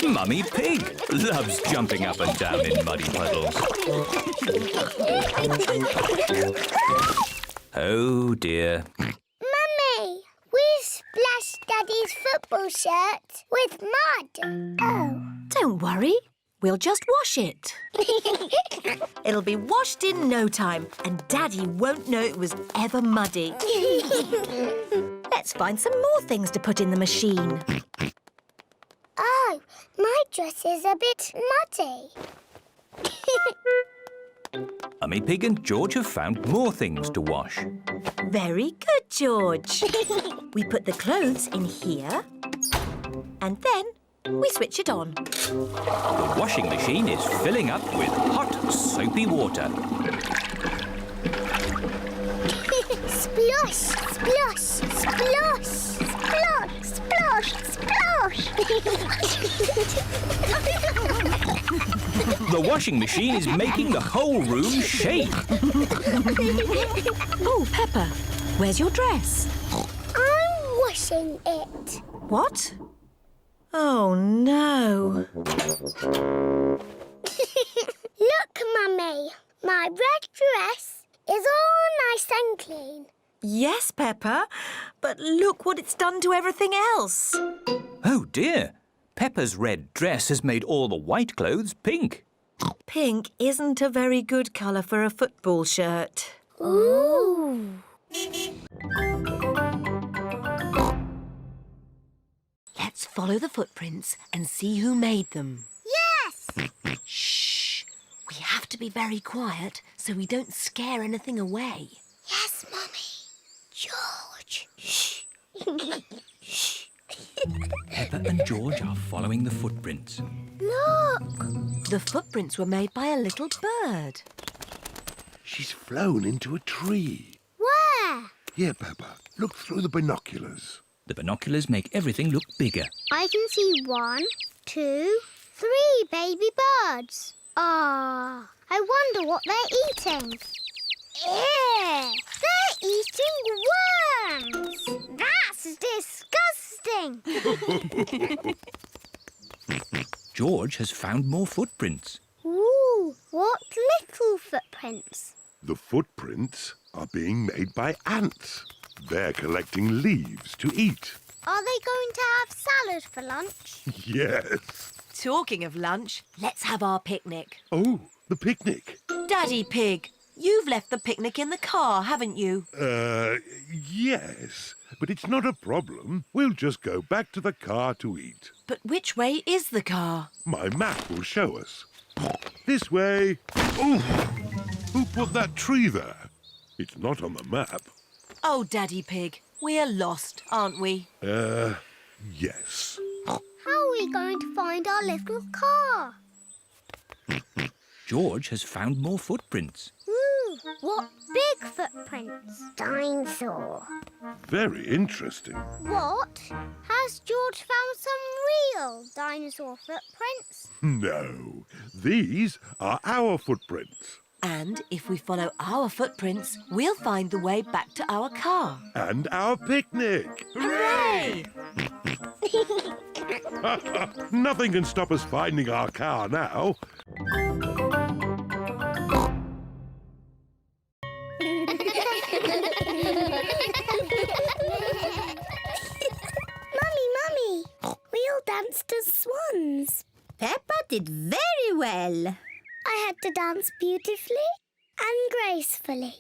Mummy Pig loves jumping up and down in muddy puddles. Oh dear. Mummy, we splashed Daddy's football shirt with mud. Oh. Don't worry, we'll just wash it. It'll be washed in no time, and Daddy won't know it was ever muddy. Let's find some more things to put in the machine. Oh, my dress is a bit muddy. Mummy Pig and George have found more things to wash. Very good, George. We put the clothes in here, and then we switch it on. The washing machine is filling up with hot, soapy water. Splosh, splosh, splosh, splosh, splosh, splosh. The washing machine is making the whole room shake. Oh, Peppa, where's your dress? I'm washing it. What? Oh, no. Look, Mummy, my red dress is all nice and clean. Yes, Peppa, but look what it's done to everything else. Oh dear, Peppa's red dress has made all the white clothes pink. Pink isn't a very good colour for a football shirt. Ooh. Let's follow the footprints and see who made them. Yes! Shh! We have to be very quiet so we don't scare anything away. Yes, Mummy. George. Shh! Shh! Peppa and George are following the footprints. Look! The footprints were made by a little bird. She's flown into a tree. Where? Here, Peppa, look through the binoculars. The binoculars make everything look bigger. I can see 1, 2, 3 baby birds. Ah, I wonder what they're eating. Ew! They're eating worms! That's disgusting! George has found more footprints. Ooh, what little footprints? The footprints are being made by ants. They're collecting leaves to eat. Are they going to have salad for lunch? Yes. Talking of lunch, let's have our picnic. Oh, the picnic. Daddy Pig, you've left the picnic in the car, haven't you? Yes. But it's not a problem. We'll just go back to the car to eat. But which way is the car? My map will show us. This way. Oh! Who put that tree there? It's not on the map. Oh, Daddy Pig, we're lost, aren't we? Yes. How are we going to find our little car? George has found more footprints. Ooh, what big footprints? Dinosaur. Very interesting. What? Has George found some real dinosaur footprints? No, these are our footprints. And if we follow our footprints, we'll find the way back to our car. And our picnic. Hooray! Nothing can stop us finding our car now. Mummy, we all danced as swans. Peppa did very well. I had to dance beautifully and gracefully.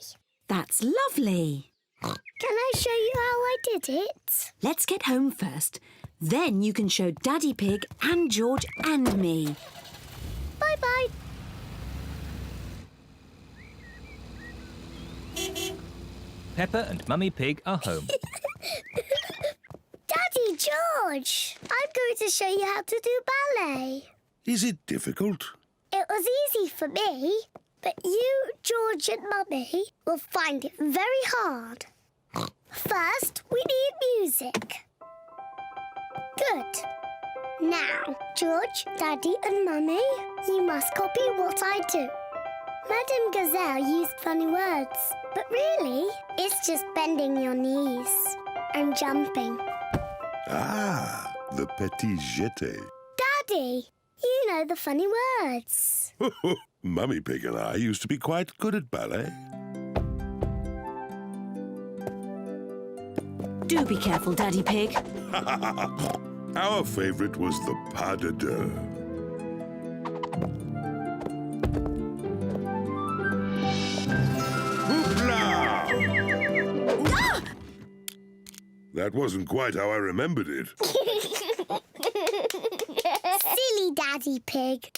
That's lovely. Can I show you how I did it? Let's get home first. Then you can show Daddy Pig and George and me. Bye-bye. Peppa and Mummy Pig are home. Daddy George, I'm going to show you how to do ballet. Is it difficult? It was easy for me, but you, George and Mummy will find it very hard. First, we need music. Good. Now, George, Daddy and Mummy, you must copy what I do. Madame Gazelle used funny words, but really, it's just bending your knees and jumping. Ah, the petit jeté. Daddy, you know the funny words. Mummy Pig and I used to be quite good at ballet. Do be careful, Daddy Pig. Our favourite was the pas de deux. Hoopla! Ah! That wasn't quite how I remembered it. Silly Daddy Pig.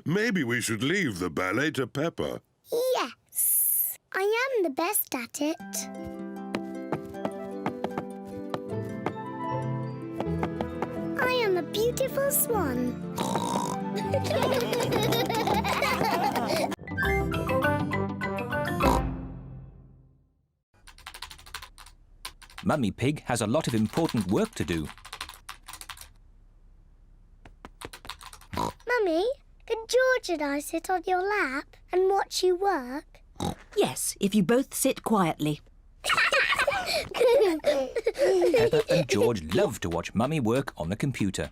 Maybe we should leave the ballet to Peppa. Yes, I am the best at it. I am a beautiful swan. Mummy Pig has a lot of important work to do. Mummy, can George and I sit on your lap and watch you work? Yes, if you both sit quietly. Peppa and George love to watch Mummy work on the computer.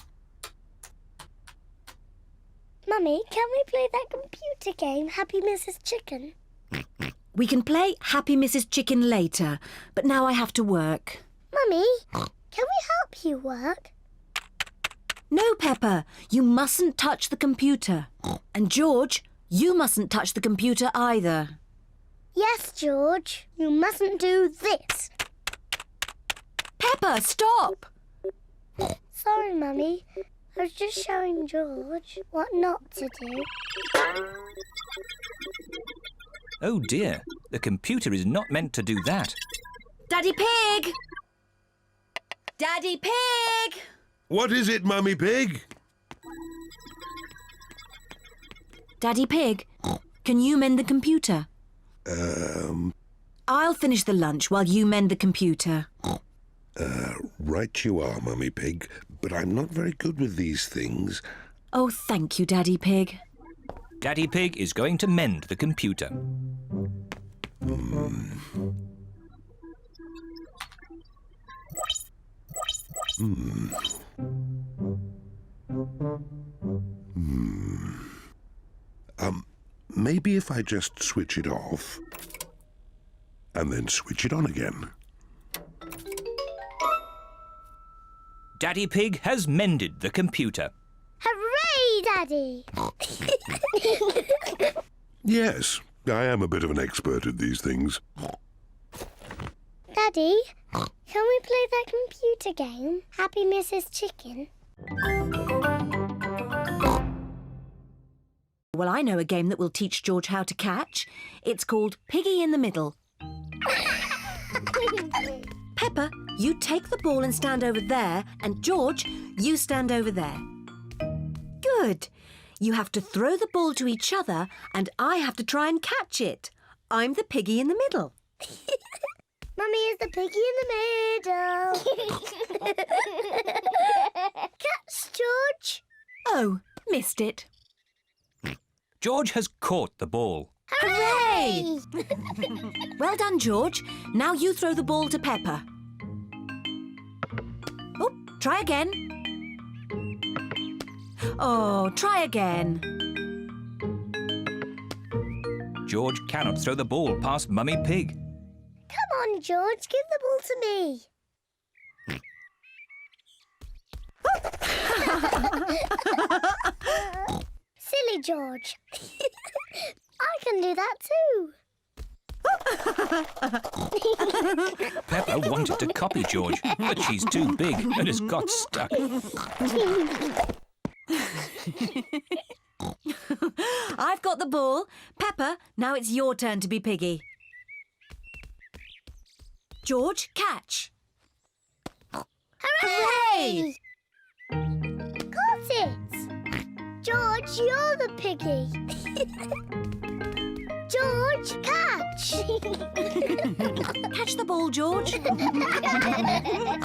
Mummy, can we play that computer game, Happy Mrs. Chicken? We can play Happy Mrs. Chicken later, but now I have to work. Mummy, can we help you work? No, Peppa, you mustn't touch the computer. And George, you mustn't touch the computer either. Yes, George, you mustn't do this. Peppa, stop! Sorry, Mummy. I was just showing George what not to do. Oh dear, the computer is not meant to do that. Daddy Pig! Daddy Pig! What is it, Mummy Pig? Daddy Pig, can you mend the computer? I'll finish the lunch while you mend the computer. Right you are, Mummy Pig, but I'm not very good with these things. Oh, thank you, Daddy Pig. Daddy Pig is going to mend the computer. Maybe if I just switch it off and then switch it on again. Daddy Pig has mended the computer. Hooray, Daddy! Yes, I am a bit of an expert at these things. Daddy, can we play that computer game, Happy Mrs. Chicken? Well, I know a game that will teach George how to catch. It's called Piggy in the Middle. Peppa, you take the ball and stand over there, and George, you stand over there. Good. You have to throw the ball to each other, and I have to try and catch it. I'm the piggy in the middle. Mummy is the piggy in the middle. Catch, George. Oh, missed it. George has caught the ball. Hooray! Well done, George. Now you throw the ball to Peppa. Oh, try again. Oh, try again. George cannot throw the ball past Mummy Pig. Come on, George, give the ball to me. Silly George. I can do that too. Peppa wanted to copy George, but she's too big and has got stuck. I've got the ball. Peppa, now it's your turn to be piggy. George, catch. Hooray! Got it! George, you're the piggy. George, catch! Catch the ball, George.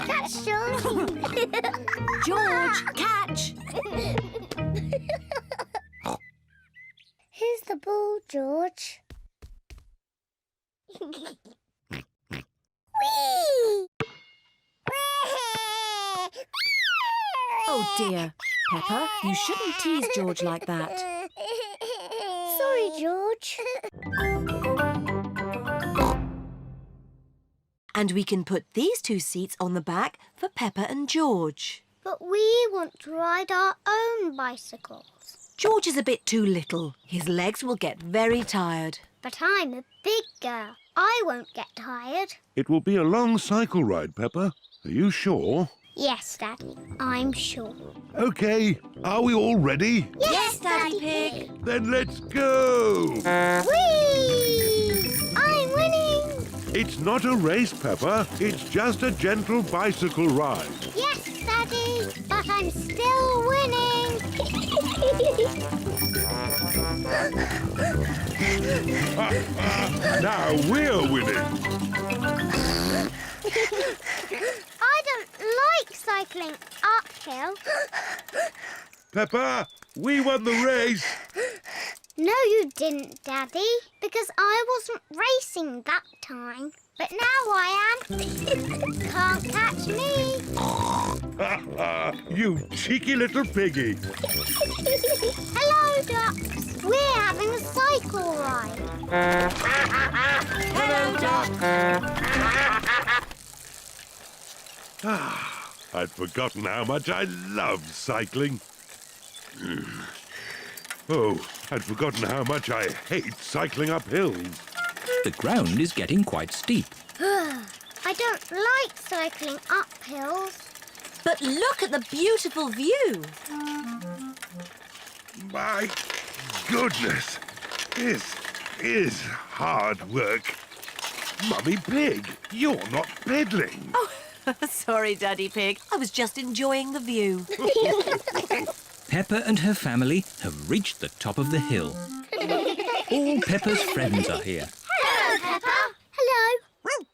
Catch, George! George, catch. Here's the ball, George. Whee! Oh dear. Peppa, you shouldn't tease George like that. Sorry, George. And we can put these 2 seats on the back for Peppa and George. But we want to ride our own bicycles. George is a bit too little. His legs will get very tired. But I'm a big girl. I won't get tired. It will be a long cycle ride, Peppa. Are you sure? Yes, Daddy, I'm sure. OK, are we all ready? Yes, Daddy Pig. Then let's go! Whee! I'm winning! It's not a race, Peppa. It's just a gentle bicycle ride. Yes, Daddy, but I'm still winning. Now we're winning. I don't like cycling uphill. Peppa, we won the race. No, you didn't, Daddy, because I wasn't racing that time. But now I am. Can't catch me. You cheeky little piggy. Hello, ducks. We're having a cycle ride. Hello, Duck. I'd forgotten how much I love cycling. Oh, I'd forgotten how much I hate cycling up hills. The ground is getting quite steep. I don't like cycling up hills. But look at the beautiful view. My goodness, this is hard work. Mummy Pig, you're not pedaling. Oh, sorry, Daddy Pig. I was just enjoying the view. Peppa and her family have reached the top of the hill. All Peppa's friends are here. Hello, Peppa. Hello.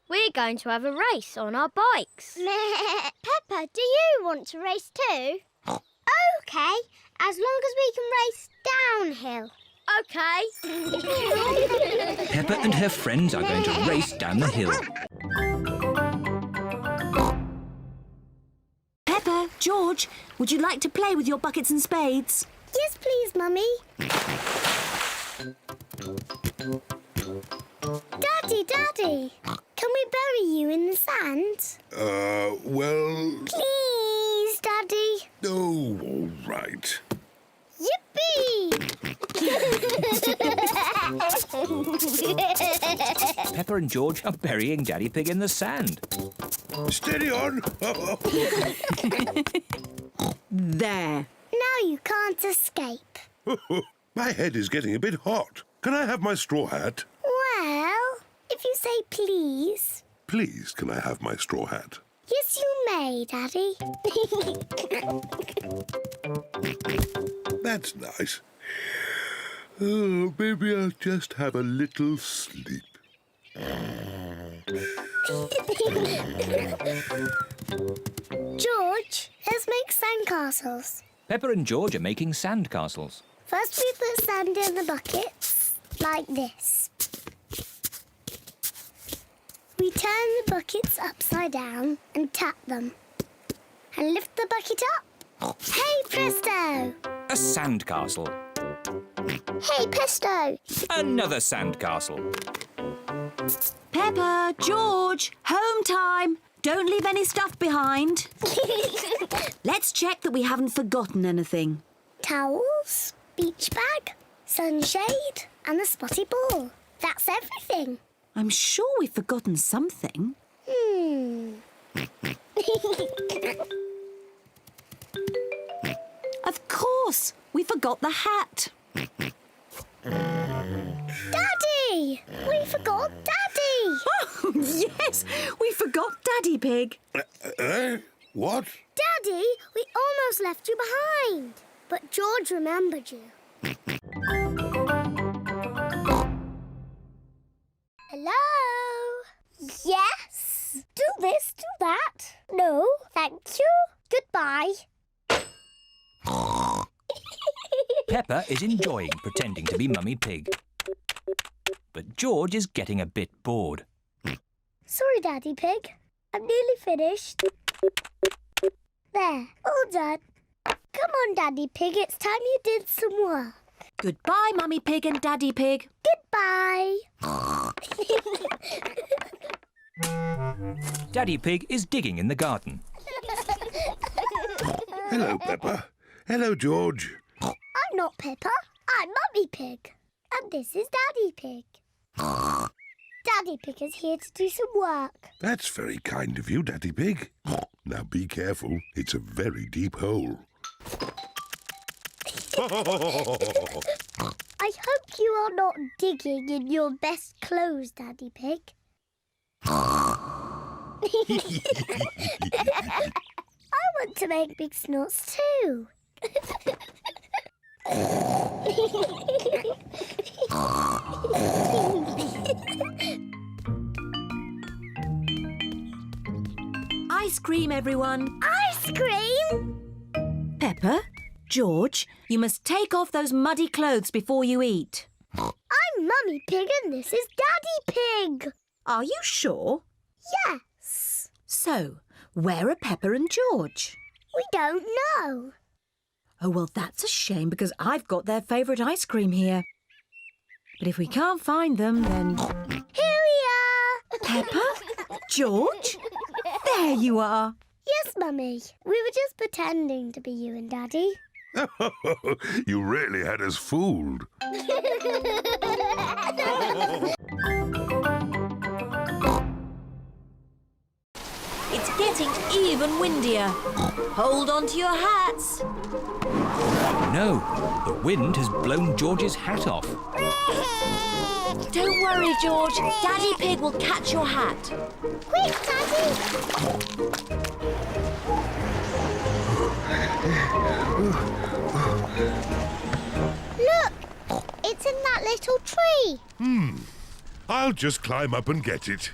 We're going to have a race on our bikes. Peppa, do you want to race too? OK, as long as we can race downhill. OK. Peppa and her friends are going to race down the hill. Peppa, George, would you like to play with your buckets and spades? Yes, please, Mummy. Daddy, can we bury you in the sand? Well... Please, Daddy. Oh, all right. Yippee! Peppa and George are burying Daddy Pig in the sand. Steady on. There. Now you can't escape. My head is getting a bit hot. Can I have my straw hat? Well, if you say please. Please, can I have my straw hat? Yes, you may, Daddy. That's nice. Oh, maybe I'll just have a little sleep. George, let's make sandcastles. Peppa and George are making sandcastles. First we put sand in the buckets, like this. We turn the buckets upside down and tap them. And lift the bucket up. Hey, presto! A sandcastle. Hey, presto! Another sandcastle. Peppa, George, home time. Don't leave any stuff behind. Let's check that we haven't forgotten anything. Towels, beach bag, sunshade and the spotty ball. That's everything. I'm sure we've forgotten something. Of course, we forgot the hat. Daddy! We forgot Daddy! Daddy! Yes, we forgot Daddy Pig. What? Daddy, we almost left you behind. But George remembered you. Hello? Yes? Do this, do that. No, thank you. Goodbye. Peppa is enjoying pretending to be Mummy Pig. But George is getting a bit bored. Sorry, Daddy Pig. I'm nearly finished. There, all done. Come on, Daddy Pig, it's time you did some work. Goodbye, Mummy Pig and Daddy Pig. Goodbye. Daddy Pig is digging in the garden. Hello, Peppa. Hello, George. I'm not Peppa, I'm Mummy Pig. And this is Daddy Pig. Daddy Pig is here to do some work. That's very kind of you, Daddy Pig. Now be careful. It's a very deep hole. I hope you are not digging in your best clothes, Daddy Pig. I want to make big snorts too. Ice cream, everyone. Ice cream? Peppa, George, you must take off those muddy clothes before you eat. I'm Mummy Pig and this is Daddy Pig. Are you sure? Yes. So, where are Peppa and George? We don't know. Oh, well, that's a shame because I've got their favourite ice cream here. But if we can't find them, then... Here we are. Peppa? George? There you are. Yes, Mummy. We were just pretending to be you and Daddy. You really had us fooled. It's getting even windier. Hold on to your hats. No, the wind has blown George's hat off. Don't worry, George. Daddy Pig will catch your hat. Quick, Daddy! Look! It's in that little tree. I'll just climb up and get it.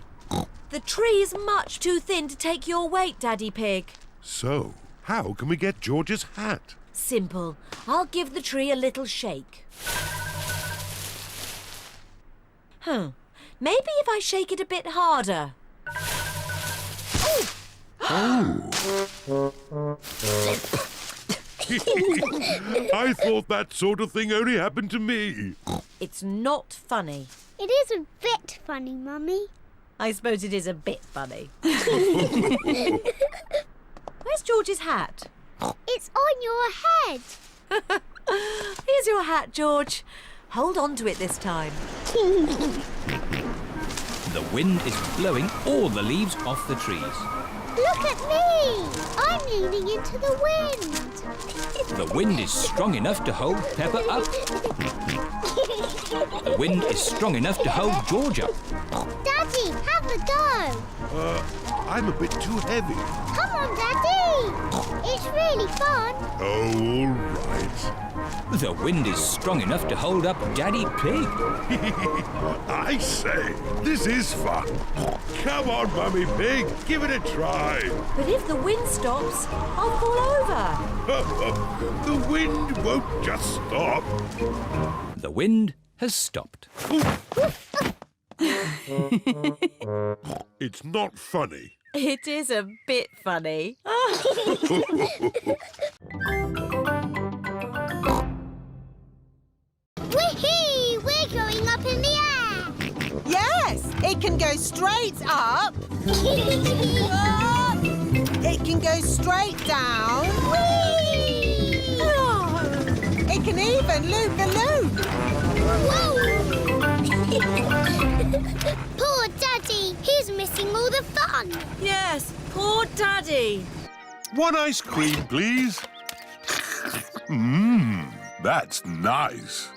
The tree's much too thin to take your weight, Daddy Pig. So, how can we get George's hat? Simple. I'll give the tree a little shake. Maybe if I shake it a bit harder. I thought that sort of thing only happened to me. It's not funny. It is a bit funny, Mummy. I suppose it is a bit funny. Where's George's hat? It's on your head. Here's your hat, George. Hold on to it this time. The wind is blowing all the leaves off the trees. Look at me! I'm leaning into the wind. The wind is strong enough to hold Peppa up. The wind is strong enough to hold George up. Daddy, have a go. I'm a bit too heavy. Come on, Daddy. It's really fun. Oh, all right. The wind is strong enough to hold up Daddy Pig. I say, this is fun. Come on, Mummy Pig, give it a try. But if the wind stops, I'll fall over. The wind won't just stop. The wind has stopped. It's not funny. It is a bit funny. Whee! We're going up in the air. Yes, it can go straight up. It can go straight down. Whee! It can even loop the loop. Whoa! Poor Daddy, he's missing all the fun. Yes, poor Daddy. One ice cream, please. That's nice.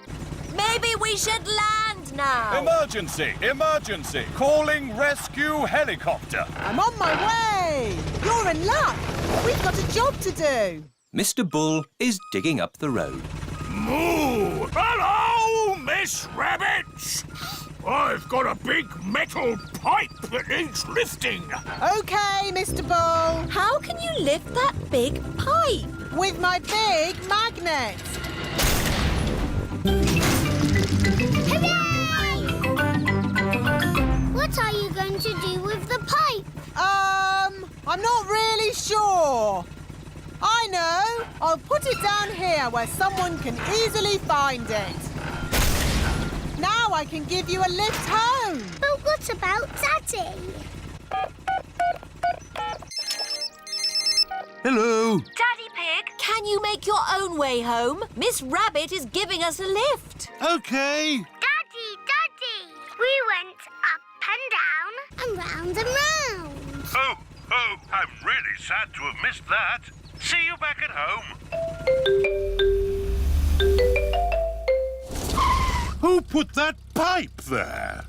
Maybe we should land. now. Emergency! Emergency! Calling rescue helicopter. I'm on my way. You're in luck. We've got a job to do. Mr. Bull is digging up the road. Moo! Hello, Miss Rabbit! I've got a big metal pipe that needs lifting. OK, Mr. Bull. How can you lift that big pipe? With my big magnet. Hooray! What are you going to do with the pipe? I'm not really sure. I know. I'll put it down here where someone can easily find it. Now I can give you a lift home. But what about Daddy? Hello. Daddy Pig, can you make your own way home? Miss Rabbit is giving us a lift. OK. Daddy! We went up and down and round and round. Oh, I'm really sad to have missed that. See you back at home. Who put that pipe there?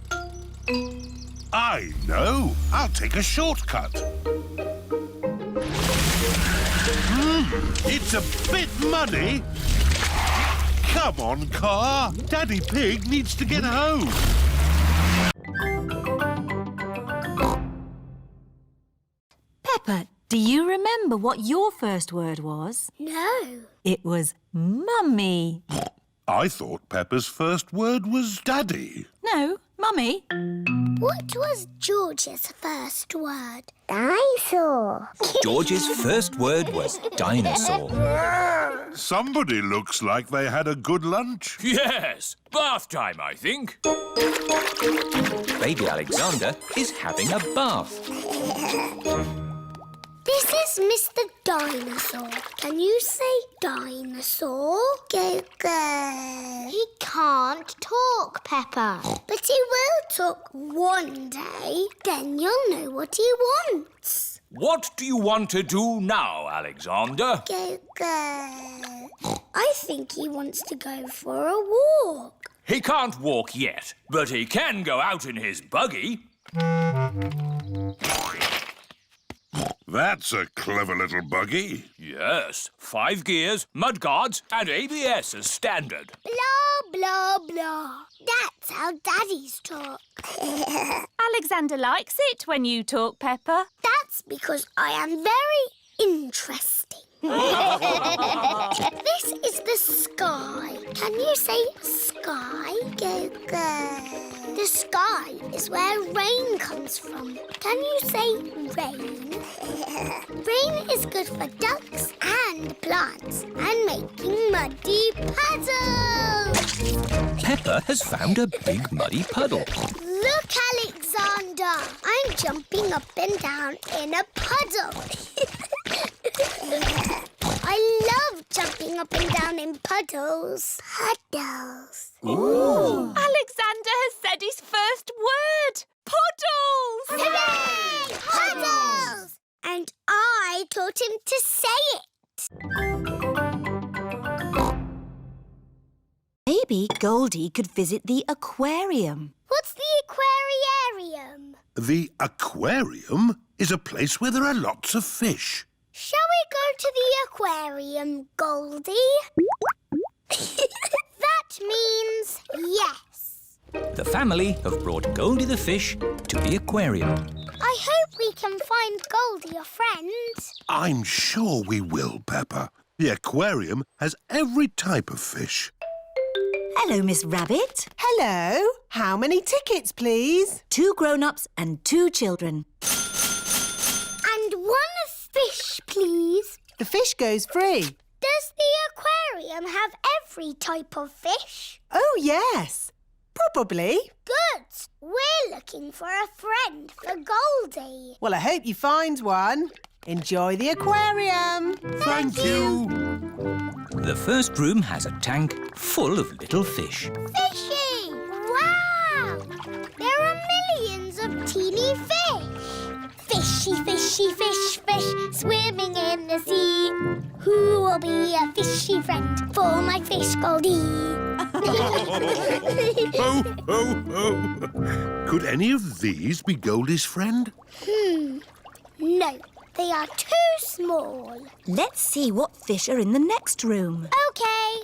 I know. I'll take a shortcut. It's a bit muddy. Come on, car. Daddy Pig needs to get home. Peppa, do you remember what your first word was? No. It was mummy. I thought Peppa's first word was daddy. No, mummy. What was George's first word? Dinosaur. George's first word was dinosaur. Somebody looks like they had a good lunch. Yes, bath time, I think. Baby Alexander is having a bath. This is Mr. Dinosaur. Can you say dinosaur? Go, go. He can't talk, Peppa. But he will talk one day. Then you'll know what he wants. What do you want to do now, Alexander? Go, go. I think he wants to go for a walk. He can't walk yet, but he can go out in his buggy. That's a clever little buggy. Yes, 5 gears, mudguards and ABS as standard. Blah, blah, blah. That's how daddies talk. Alexander likes it when you talk, Peppa. That's because I am very interesting. This is the sky. Can you say sky? Go, go. The sky is where rain comes from. Can you say rain? Rain is good for ducks and plants and making muddy puddles. Peppa has found a big muddy puddle. Look, Alexander. I'm jumping up and down in a puddle. I love jumping up and down in puddles. Puddles. Ooh. Alexander has said his first word. Puddles! Hooray! Puddles! And I taught him to say it. Maybe Goldie could visit the aquarium. What's the aquarium? The aquarium is a place where there are lots of fish. Shall we go to the aquarium, Goldie? That means yes. The family have brought Goldie the fish to the aquarium. I hope we can find Goldie a friend. I'm sure we will, Peppa. The aquarium has every type of fish. Hello, Miss Rabbit. Hello. How many tickets, please? 2 grown-ups and 2 children. And 1 fish, please. The fish goes free. Does the aquarium have every type of fish? Oh, yes. Probably. Good. We're looking for a friend for Goldie. Well, I hope you find one. Enjoy the aquarium. Thank you. The first room has a tank full of little fish. Fishy! Wow! There are millions of teeny fish. Fishy, fishy, fish, fish, swimming in the sea. Who will be a fishy friend for my fish Goldie? Ho, ho, ho. Could any of these be Goldie's friend? No, they are too small. Let's see what fish are in the next room. Okay.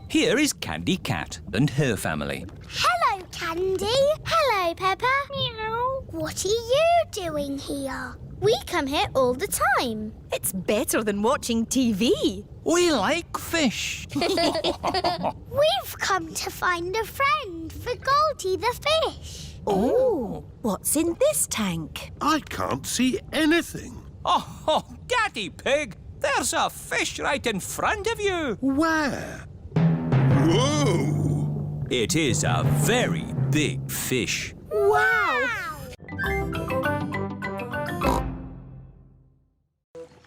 Here is Candy Cat and her family. Hello, Candy. Hello, Peppa. Meow. What are you doing here? We come here all the time. It's better than watching TV. We like fish. We've come to find a friend for Goldie the fish. Oh, what's in this tank? I can't see anything. Oh, Daddy Pig, there's a fish right in front of you. Where? Whoa! It is a very big fish. Wow!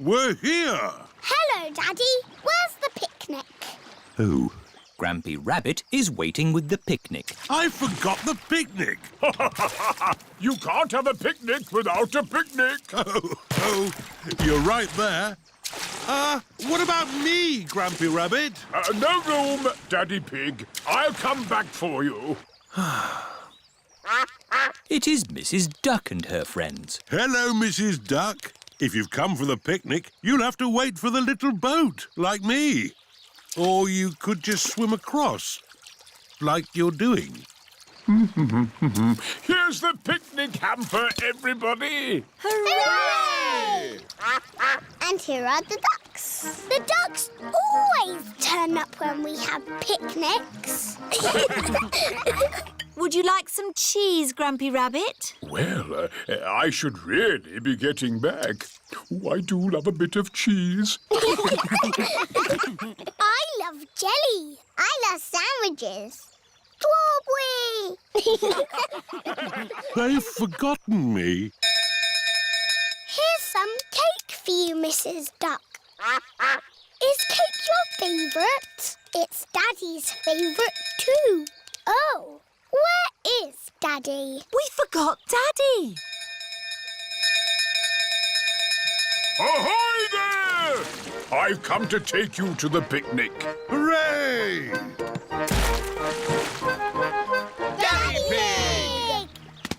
We're here. Hello, Daddy. Where's the picnic? Oh, Grampy Rabbit is waiting with the picnic. I forgot the picnic. You can't have a picnic without a picnic. Oh, you're right there. What about me, Grampy Rabbit? No room, Daddy Pig. I'll come back for you. It is Mrs. Duck and her friends. Hello, Mrs. Duck. If you've come for the picnic, you'll have to wait for the little boat, like me. Or you could just swim across, like you're doing. Here's the picnic hamper, everybody. Hooray! And here are the ducks. The ducks always turn up when we have picnics. Would you like some cheese, Grampy Rabbit? Well, I should really be getting back. Oh, I do love a bit of cheese. I love jelly. I love sandwiches. Strawberry! They've forgotten me. Here's some cake for you, Mrs. Duck. Is cake your favourite? It's Daddy's favourite too. Oh, where is Daddy? We forgot Daddy. Ahoy there! I've come to take you to the picnic. Hooray! Daddy Pig!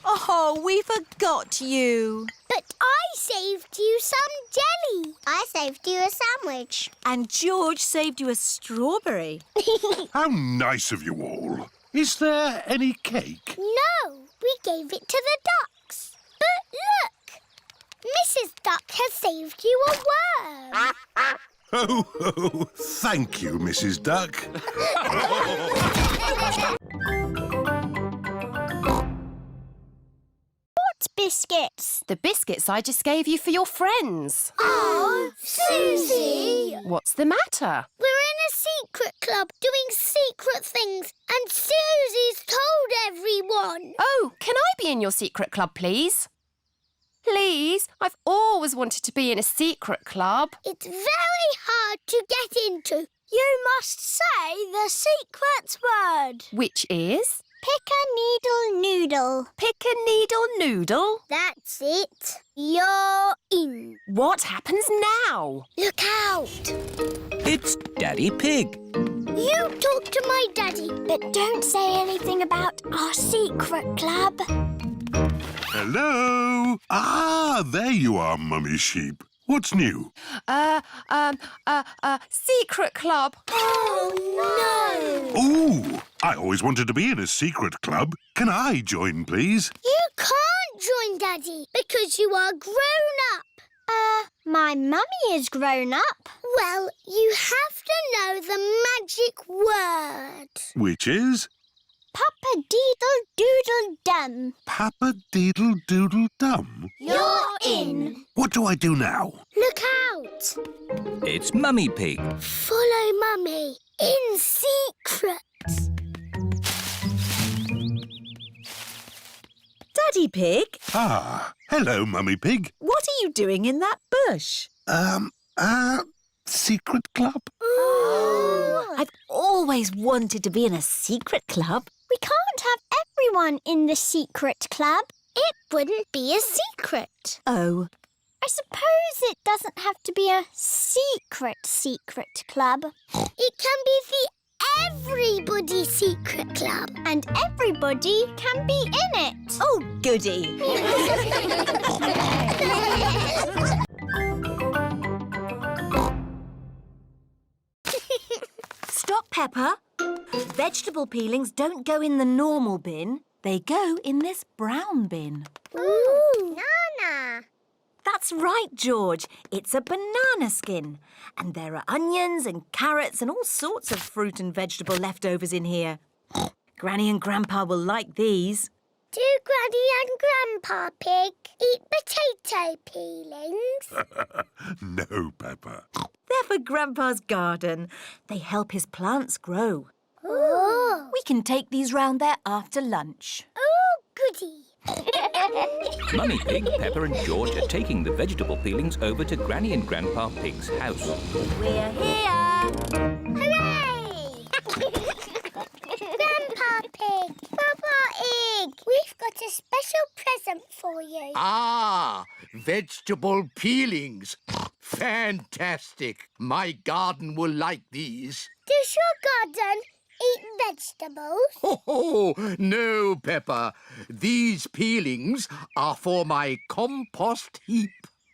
Oh, we forgot you. But I saved you some jelly. I saved you a sandwich. And George saved you a strawberry. How nice of you all. Is there any cake? No, we gave it to the ducks. But look, Mrs. Duck has saved you a worm. Oh, thank you, Mrs. Duck. What biscuits? The biscuits I just gave you for your friends. Oh, Suzy! What's the matter? We're in a secret club doing secret things and Suzy's told everyone. Oh, can I be in your secret club, please? Please, I've always wanted to be in a secret club. It's very hard to get into. You must say the secret word. Which is? Pick-a-needle-noodle. Pick-a-needle-noodle. That's it. You're in. What happens now? Look out. It's Daddy Pig. You talk to my daddy, but don't say anything about our secret club. Hello. Ah, there you are, Mummy Sheep. What's new? Secret club. Oh, no. Ooh, I always wanted to be in a secret club. Can I join, please? You can't join Daddy because you are grown up. My mummy is grown up. Well, you have to know the magic word. Which is? Papa-deedle-doodle-dum. Papa-deedle-doodle-dum. You're in. What do I do now? Look out. It's Mummy Pig. Follow Mummy in secret. Daddy Pig, Ah, hello, Mummy Pig. what are you doing in that bush? Secret club? I've always wanted to be in a secret club. We can't have everyone in the secret club. It wouldn't be a secret. Oh, I suppose it doesn't have to be a secret club. It can be the Everybody Secret Club. And everybody can be in it. Oh, goody. Stop, Peppa. Vegetable peelings don't go in the normal bin. They go in this brown bin. Ooh, Nana. That's right, George. It's a banana skin. And there are onions and carrots and all sorts of fruit and vegetable leftovers in here. Granny and Grandpa will like these. Do Granny and Grandpa Pig eat potato peelings? No, Peppa. They're for Grandpa's garden. They help his plants grow. Oh. We can take these round there after lunch. Oh, goody. Mummy Pig, Peppa and George are taking the vegetable peelings over to Granny and Grandpa Pig's house. We're here! Hooray! Grandpa Pig, Papa Pig, we've got a special present for you. Ah, vegetable peelings. Fantastic. My garden will like these. Does your garden eat vegetables? Oh, no, Peppa. These peelings are for my compost heap.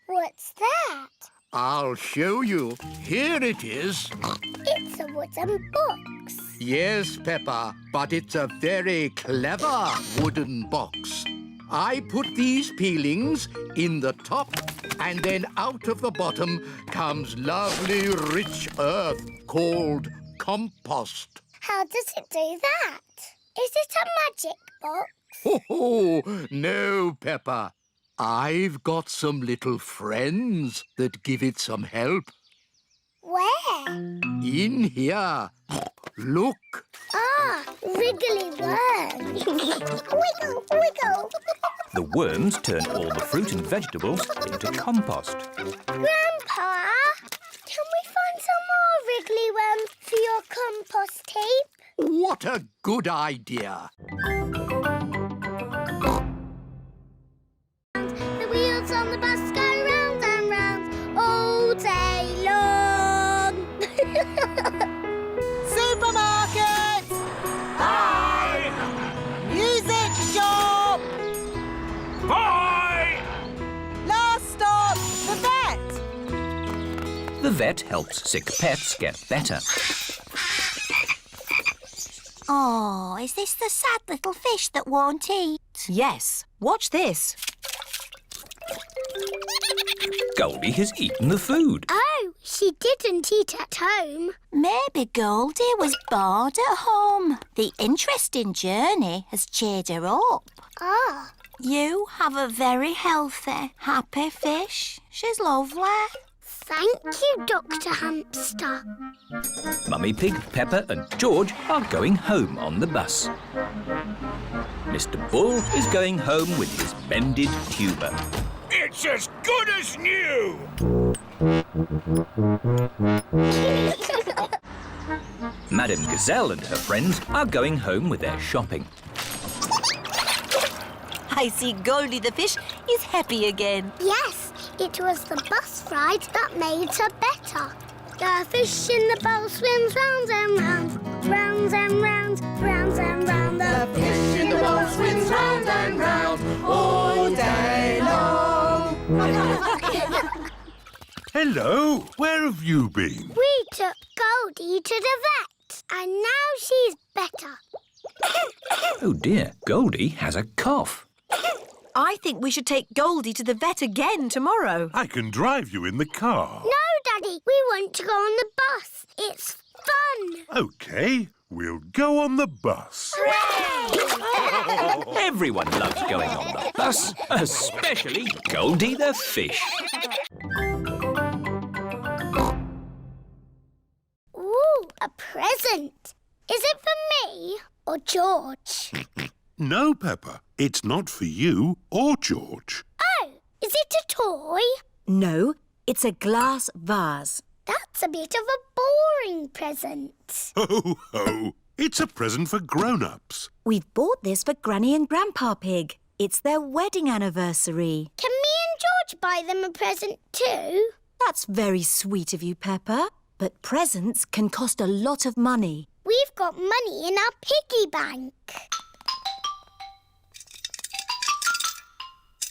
What's that? I'll show you. Here it is. It's a wooden box. Yes, Peppa, but it's a very clever wooden box. I put these peelings in the top, and then out of the bottom comes lovely rich earth called compost. How does it do that? Is it a magic box? Oh, no, Peppa. I've got some little friends that give it some help. Where? In here. Look. Ah, wriggly worms. Wiggle, wiggle. The worms turn all the fruit and vegetables into compost. Grandpa, can we find some more wriggly worms for your compost heap? What a good idea. The wheels on the bus go round and round all day long. Supermarket! Bye! Music shop! Bye! Last stop, the vet! The vet helps sick pets get better. Oh, is this the sad little fish that won't eat? Yes. Watch this. Goldie has eaten the food. Oh, she didn't eat at home. Maybe Goldie was bored at home. The interesting journey has cheered her up. Ah, You have a very healthy, happy fish. She's lovely. thank you, Dr. Hamster. Mummy Pig, Peppa and George are going home on the bus. Mr. Bull is going home with his mended tuber. It's as good as new! Madame Gazelle and her friends are going home with their shopping. I see Goldie the fish is happy again. Yes, it was the bus ride that made her better. The fish in the bowl swims round and round, round and round, round and round. The fish in the bowl swims round and round all day long. Hello, where have you been? We took Goldie to the vet, and now she's better. Oh dear, Goldie has a cough. I think we should take Goldie to the vet again tomorrow. I can drive you in the car. No, Daddy, we want to go on the bus. It's fun. OK, we'll go on the bus. Everyone loves going on the bus, especially Goldie the fish. Ooh, a present. Is it for me or George? No, Peppa, it's not for you or George. Oh, is it a toy? No, it's a glass vase. That's a bit of a boring present. Ho, ho! It's a present for grown-ups. We've bought this for Granny and Grandpa Pig. It's their wedding anniversary. Can me and George buy them a present too? That's very sweet of you, Peppa. But presents can cost a lot of money. We've got money in our piggy bank.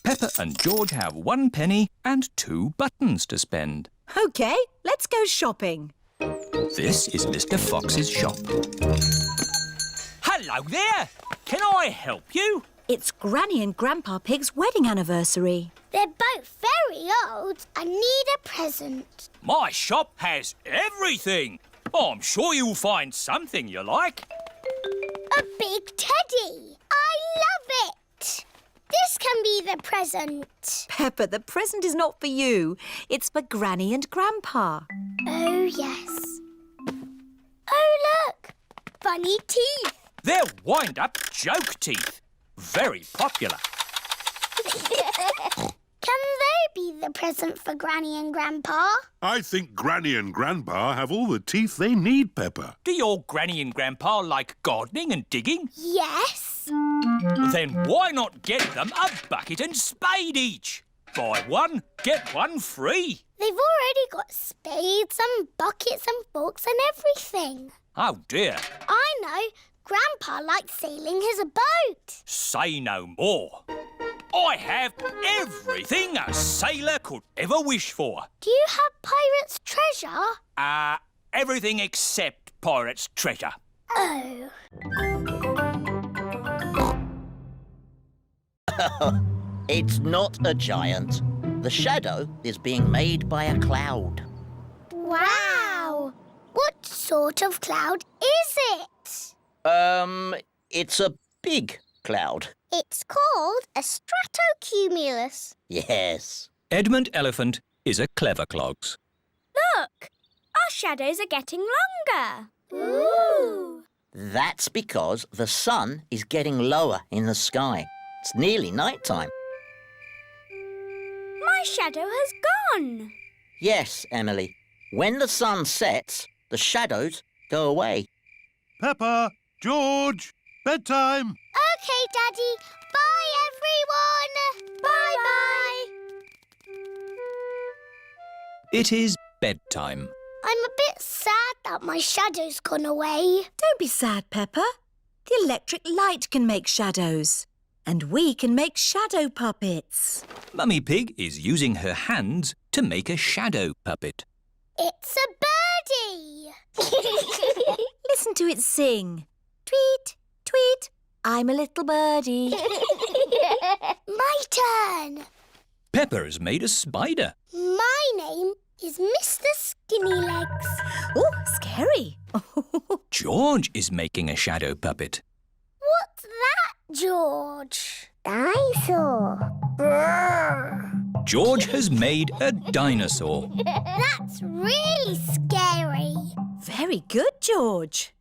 Peppa and George have 1 penny and 2 buttons to spend. OK, let's go shopping. This is Mr. Fox's shop. Hello there. Can I help you? It's Granny and Grandpa Pig's wedding anniversary. They're both very old. I need a present. My shop has everything. I'm sure you'll find something you like. A big teddy. I love it. This can be the present. Peppa, the present is not for you. It's for Granny and Grandpa. Oh, yes. Oh, look. Funny teeth. They're wind-up joke teeth. Very popular. Can they be the present for Granny and Grandpa? I think Granny and Grandpa have all the teeth they need, Peppa. Do your Granny and Grandpa like gardening and digging? Yes. Then why not get them a bucket and spade each? Buy one, get one free. They've already got spades and buckets and forks and everything. Oh, dear. I know. Grandpa likes sailing his boat. Say no more. I have everything a sailor could ever wish for. Do you have pirate's treasure? Everything except pirate's treasure. Oh. It's not a giant. The shadow is being made by a cloud. Wow! What sort of cloud is it? It's a big cloud. It's called a stratocumulus. Yes. Edmund Elephant is a clever clogs. Look! Our shadows are getting longer. Ooh! That's because the sun is getting lower in the sky. It's nearly night time. My shadow has gone. Yes, Emily. When the sun sets, the shadows go away. Peppa, George, bedtime. OK, Daddy. Bye, everyone. Bye-bye. It is bedtime. I'm a bit sad that my shadow's gone away. Don't be sad, Peppa. The electric light can make shadows. And we can make shadow puppets. Mummy Pig is using her hands to make a shadow puppet. It's a birdie. Listen to it sing. Tweet, tweet, I'm a little birdie. My turn. Peppa has made a spider. My name is Mr. Skinny Legs. Oh, scary. George is making a shadow puppet. What's that, George? Dinosaur. George has made a dinosaur. That's really scary. Very good, George.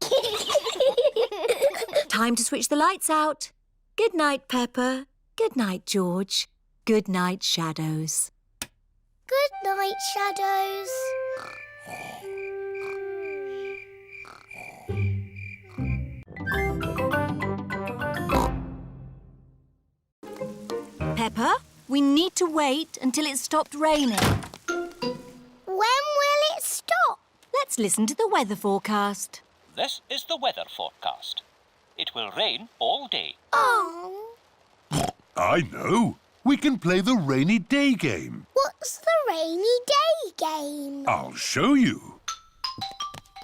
Time to switch the lights out. Good night, Peppa. Good night, George. Good night, shadows. Good night, shadows. Peppa, we need to wait until it stopped raining. When will it stop? Let's listen to the weather forecast. This is the weather forecast. It will rain all day. Oh. I know. We can play the rainy day game. What's the rainy day game? I'll show you.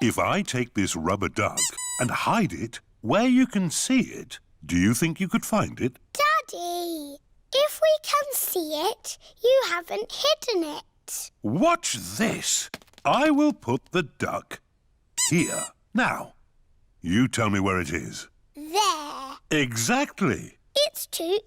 If I take this rubber duck and hide it where you can see it, do you think you could find it? Daddy, if we can see it, you haven't hidden it. Watch this. I will put the duck here. Now, you tell me where it is. There. Exactly. It's too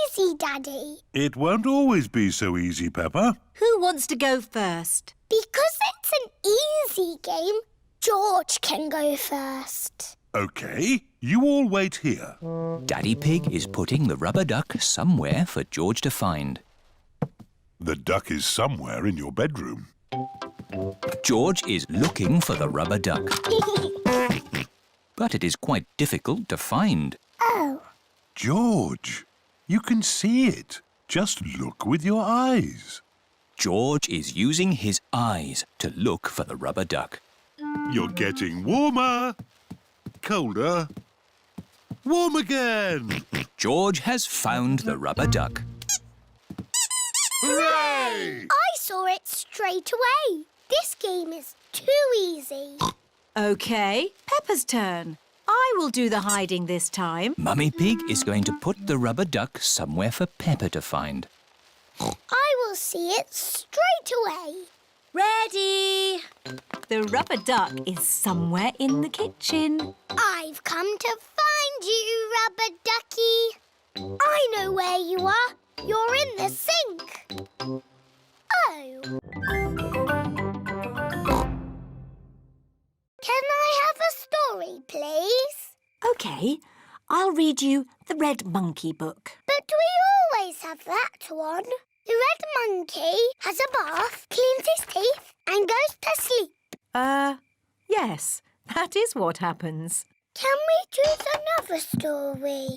easy, Daddy. It won't always be so easy, Peppa. Who wants to go first? Because it's an easy game, George can go first. OK, you all wait here. Daddy Pig is putting the rubber duck somewhere for George to find. The duck is somewhere in your bedroom. George is looking for the rubber duck. But it is quite difficult to find. Oh. George, you can see it. Just look with your eyes. George is using his eyes to look for the rubber duck. You're getting warmer, colder, warm again. George has found the rubber duck. Hooray! I saw it straight away. This game is too easy. OK, Peppa's turn. I will do the hiding this time. Mummy Pig is going to put the rubber duck somewhere for Peppa to find. I will see it straight away. Ready! The rubber duck is somewhere in the kitchen. I've come to find you, rubber ducky. I know where you are. You're in the sink. Oh. Can I have a story, please? OK, I'll read you the Red Monkey book. But we always have that one. The red monkey has a bath, cleans his teeth and goes to sleep. Yes, that is what happens. Can we choose another story?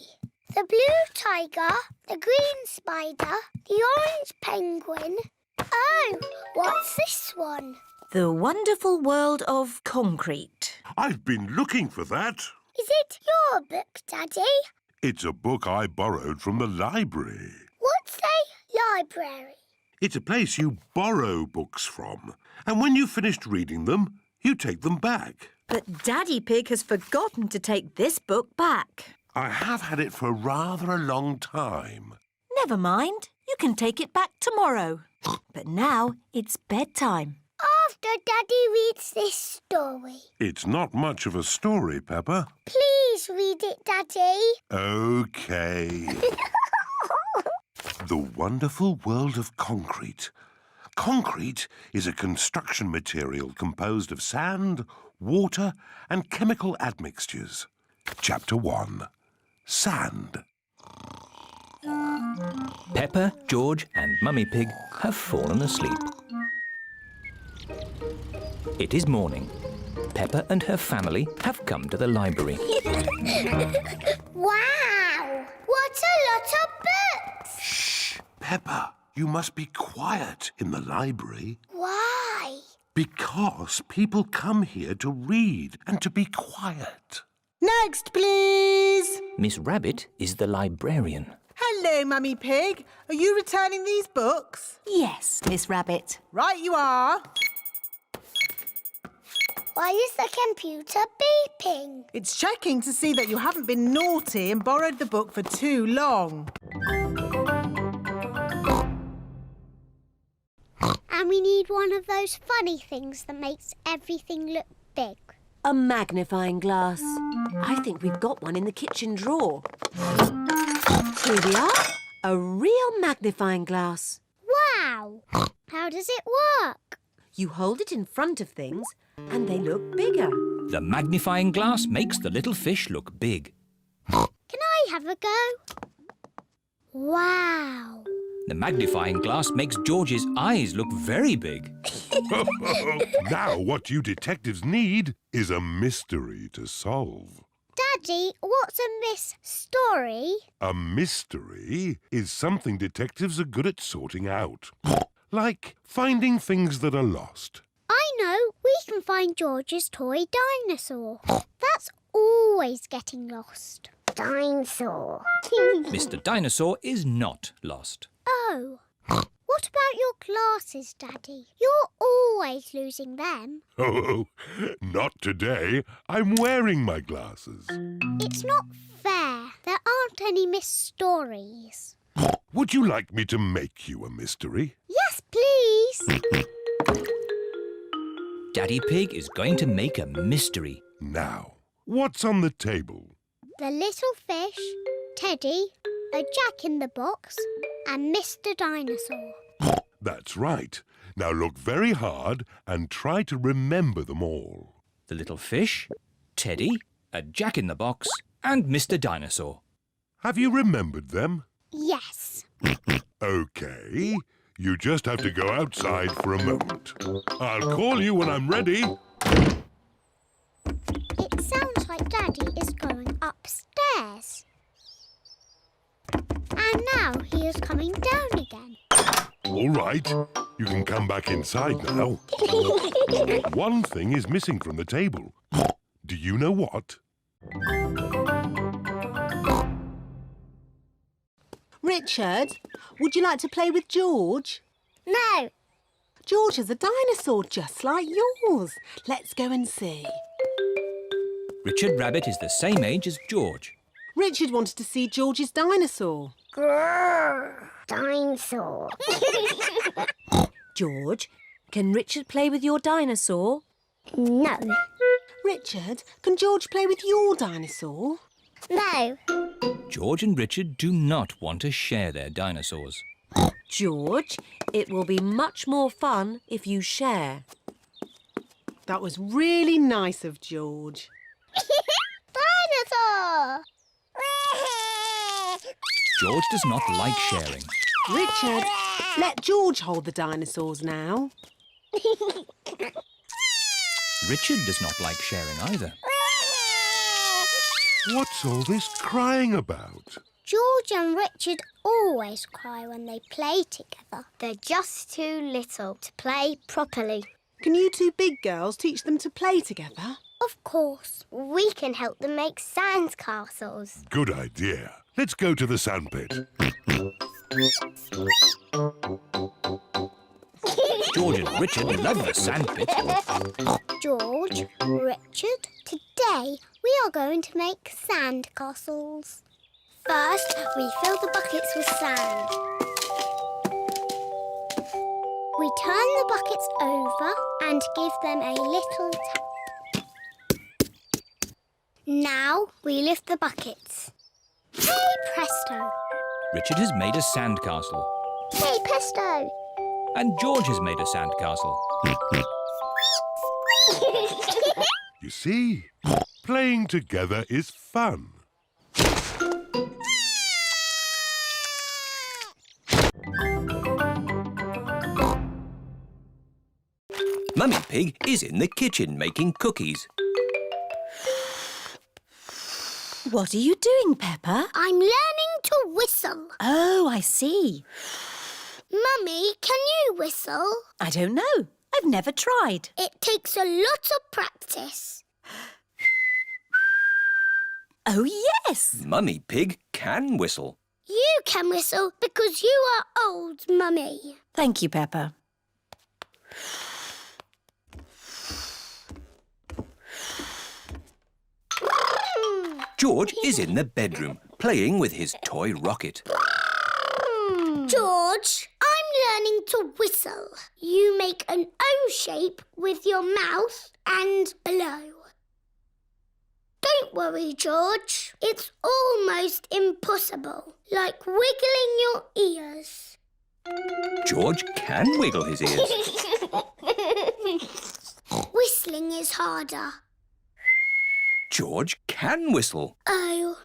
The blue tiger, the green spider, the orange penguin. Oh, what's this one? The Wonderful World of Concrete. I've been looking for that. Is it your book, Daddy? It's a book I borrowed from the library. What's a library? It's a place you borrow books from. And when you've finished reading them, you take them back. But Daddy Pig has forgotten to take this book back. I have had it for rather a long time. Never mind. You can take it back tomorrow. But now it's bedtime. After Daddy reads this story. It's not much of a story, Peppa. Please read it, Daddy. OK. The Wonderful World of Concrete. Concrete is a construction material composed of sand, water and chemical admixtures. Chapter 1. Sand. Peppa, George and Mummy Pig have fallen asleep. It is morning. Peppa and her family have come to the library. Wow! What a lot of books! Shh! Peppa, you must be quiet in the library. Why? Because people come here to read and to be quiet. Next, please. Miss Rabbit is the librarian. Hello, Mummy Pig. Are you returning these books? Yes, Miss Rabbit. Right you are. Why is the computer beeping? It's checking to see that you haven't been naughty and borrowed the book for too long. And we need one of those funny things that makes everything look big. A magnifying glass. I think we've got one in the kitchen drawer. Here we are. A real magnifying glass. Wow! How does it work? You hold it in front of things and they look bigger. The magnifying glass makes the little fish look big. Can I have a go? Wow! The magnifying glass makes George's eyes look very big. Now what you detectives need is a mystery to solve. Daddy, what's a story? A mystery is something detectives are good at sorting out. Like finding things that are lost. I know. We can find George's toy dinosaur. That's always getting lost. Dinosaur. Mr. Dinosaur is not lost. Oh. What about your glasses, Daddy? You're always losing them. Oh, not today. I'm wearing my glasses. It's not fair. There aren't any stories. Would you like me to make you a mystery? Yes, please. Daddy Pig is going to make a mystery. Now, what's on the table? The little fish, Teddy, a Jack-in-the-Box, and Mr. Dinosaur. That's right. Now look very hard and try to remember them all. The little fish, Teddy, a Jack-in-the-Box, and Mr. Dinosaur. Have you remembered them? Yes. OK. You just have to go outside for a moment. I'll call you when I'm ready. It sounds like Daddy is going upstairs. And now he is coming down again. All right, you can come back inside now. One thing is missing from the table. Do you know what? Richard, would you like to play with George? No. George is a dinosaur just like yours. Let's go and see. Richard Rabbit is the same age as George. Richard wanted to see George's dinosaur. Grrr, dinosaur. George, can Richard play with your dinosaur? No. Richard, can George play with your dinosaur? No. George and Richard do not want to share their dinosaurs. George, it will be much more fun if you share. That was really nice of George. Dinosaur! George does not like sharing. Richard, let George hold the dinosaurs now. Richard does not like sharing either. What's all this crying about? George and Richard always cry when they play together. They're just too little to play properly. Can you two big girls teach them to play together? Of course. We can help them make sandcastles. Good idea. Let's go to the sandpit. George and Richard love the sandpit. George, Richard, today we are going to make sandcastles. First, we fill the buckets with sand. We turn the buckets over and give them a little tap. Now we lift the buckets. Hey presto! Richard has made a sandcastle. Hey presto! And George has made a sandcastle. You see, playing together is fun. Mummy Pig is in the kitchen making cookies. What are you doing, Peppa? I'm learning to whistle. Oh, I see. Mummy, can you whistle? I don't know. I've never tried. It takes a lot of practice. Oh, yes. Mummy Pig can whistle. You can whistle because you are old, Mummy. Thank you, Peppa. George is in the bedroom playing with his toy rocket. George, I'm learning to whistle. You make an O shape with your mouth and blow. Don't worry, George. It's almost impossible, like wiggling your ears. George can wiggle his ears. Whistling is harder. George can whistle. Oh.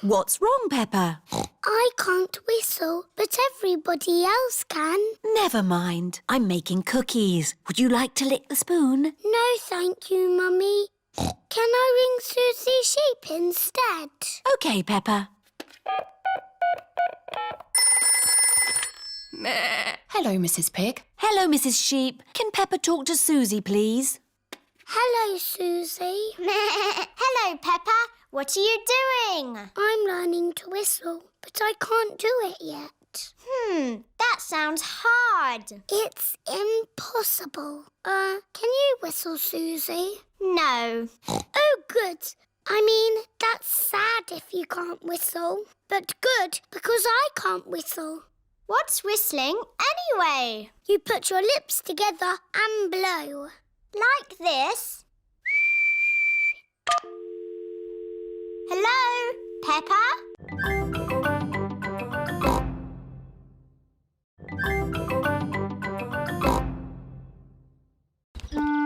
What's wrong, Peppa? I can't whistle, but everybody else can. Never mind. I'm making cookies. Would you like to lick the spoon? No, thank you, Mummy. Can I ring Suzy Sheep instead? OK, Peppa. Hello, Mrs. Pig. Hello, Mrs. Sheep. Can Peppa talk to Suzy, please? Hello, Suzy. Hello, Peppa. What are you doing? I'm learning to whistle, but I can't do it yet. That sounds hard. It's impossible. Can you whistle, Suzy? No. Oh, good. I mean, that's sad if you can't whistle, but good because I can't whistle. What's whistling anyway? You put your lips together and blow. Like this? Hello, Peppa?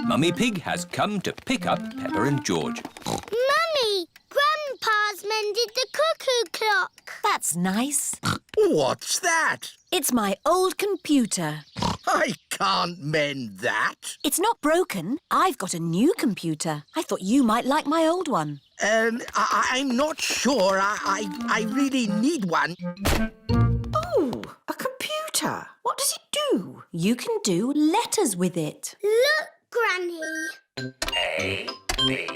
Mummy Pig has come to pick up Peppa and George. Mummy, Grandpa's mended the cuckoo clock. That's nice. What's that? It's my old computer. I can't mend that. It's not broken. I've got a new computer. I thought you might like my old one. I'm not sure. I really need one. Oh, a computer. What does it do? You can do letters with it. Look, Granny. A, B,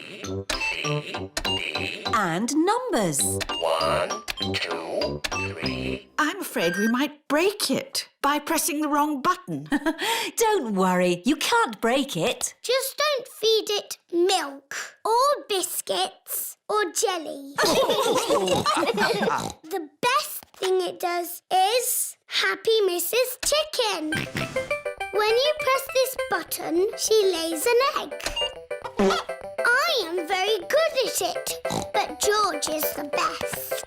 C, D. And numbers. 1, 2, 3. I'm afraid we might break it by pressing the wrong button. Don't worry, you can't break it. Just don't feed it milk or biscuits or jelly. The best thing it does is Happy Mrs. Chicken. When you press this button, she lays an egg. I am very good at it, but George is the best.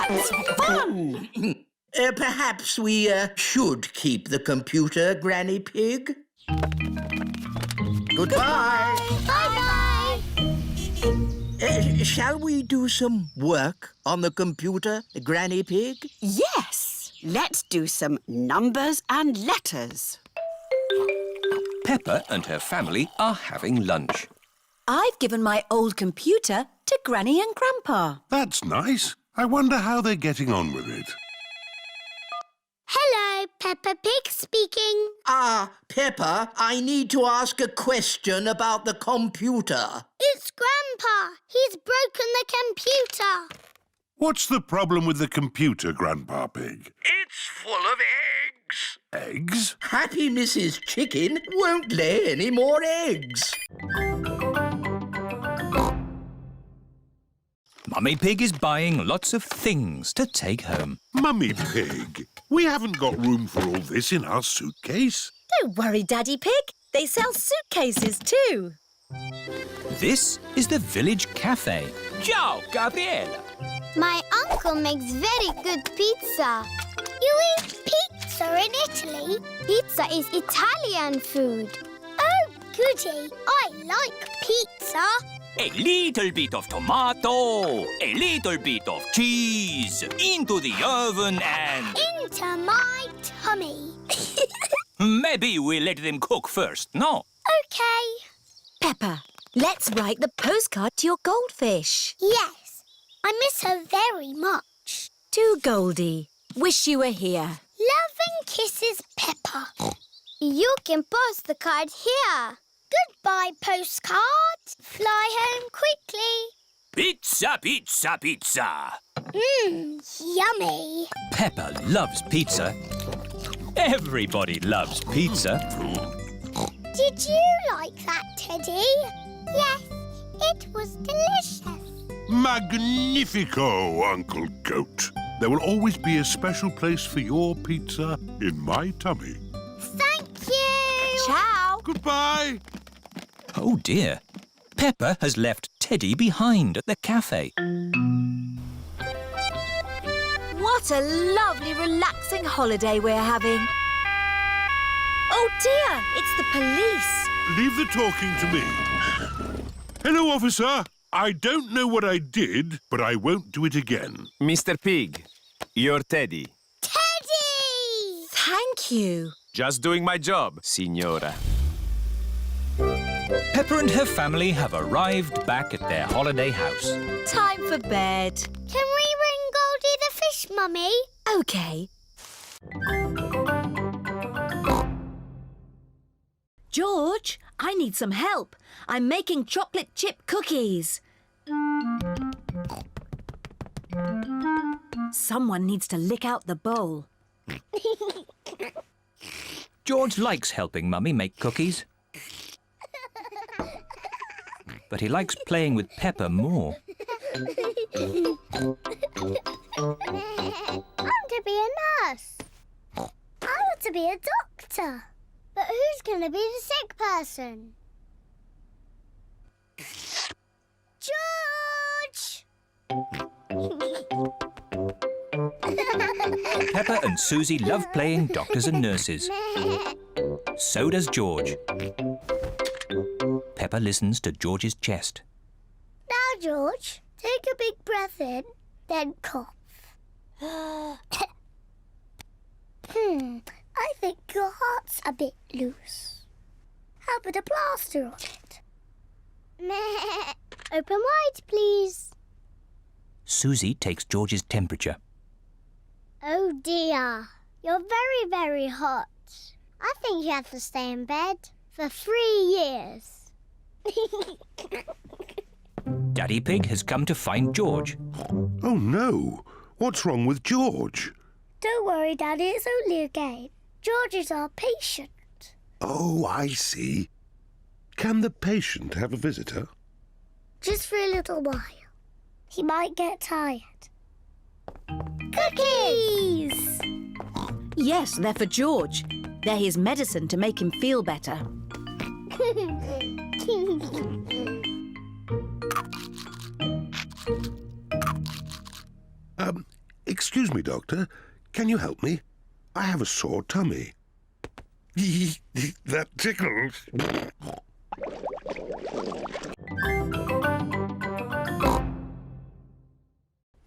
That's fun! Perhaps we should keep the computer, Granny Pig. Goodbye. Bye-bye. Shall we do some work on the computer, Granny Pig? Yes, let's do some numbers and letters. Peppa and her family are having lunch. I've given my old computer to Granny and Grandpa. That's nice. I wonder how they're getting on with it. Hello, Peppa Pig speaking. Peppa, I need to ask a question about the computer. It's Grandpa. He's broken the computer. What's the problem with the computer, Grandpa Pig? It's full of eggs. Eggs? Happy Mrs. Chicken won't lay any more eggs. Mummy Pig is buying lots of things to take home. Mummy Pig, we haven't got room for all this in our suitcase. Don't worry, Daddy Pig. They sell suitcases too. This is the village cafe. Ciao, Gabriela. My uncle makes very good pizza. You eat pizza in Italy? Pizza is Italian food. Oh, goody. I like pizza. A little bit of tomato, a little bit of cheese, into the oven and... Into my tummy. Maybe we let them cook first, no? OK. Peppa, let's write the postcard to your goldfish. Yes. I miss her very much. To Goldie. Wish you were here. Love and kisses, Peppa. You can post the card here. Goodbye, postcard. Fly home quickly. Pizza, pizza, pizza. Yummy. Peppa loves pizza. Everybody loves pizza. Did you like that, Teddy? Yes, it was delicious. Magnifico, Uncle Goat. There will always be a special place for your pizza in my tummy. Thank you. Ciao. Goodbye. Oh dear. Peppa has left Teddy behind at the cafe. What a lovely, relaxing holiday we're having. Oh dear, it's the police. Leave the talking to me. Hello, officer. I don't know what I did, but I won't do it again. Mr. Pig, you're Teddy. Teddy! Thank you. Just doing my job, signora. Peppa and her family have arrived back at their holiday house. Time for bed. Can we ring Goldie the fish, Mummy? OK. George, I need some help. I'm making chocolate chip cookies. Someone needs to lick out the bowl. George likes helping Mummy make cookies. But he likes playing with Peppa more. I want to be a nurse. I want to be a doctor. But who's going to be the sick person? George! Peppa and Suzy love playing doctors and nurses. So does George. Peppa listens to George's chest. Now, George, take a big breath in, then cough. I think your heart's a bit loose. How about a plaster on it? Meh. Open wide, please. Suzy takes George's temperature. Oh dear. You're very, very hot. I think you have to stay in bed for 3 years. Daddy Pig has come to find George. Oh, no. What's wrong with George? Don't worry, Daddy, it's only a game. George is our patient. Oh, I see. Can the patient have a visitor? Just for a little while. He might get tired. Cookies! Yes, they're for George. They're his medicine to make him feel better. Excuse me, Doctor. Can you help me? I have a sore tummy. That tickles.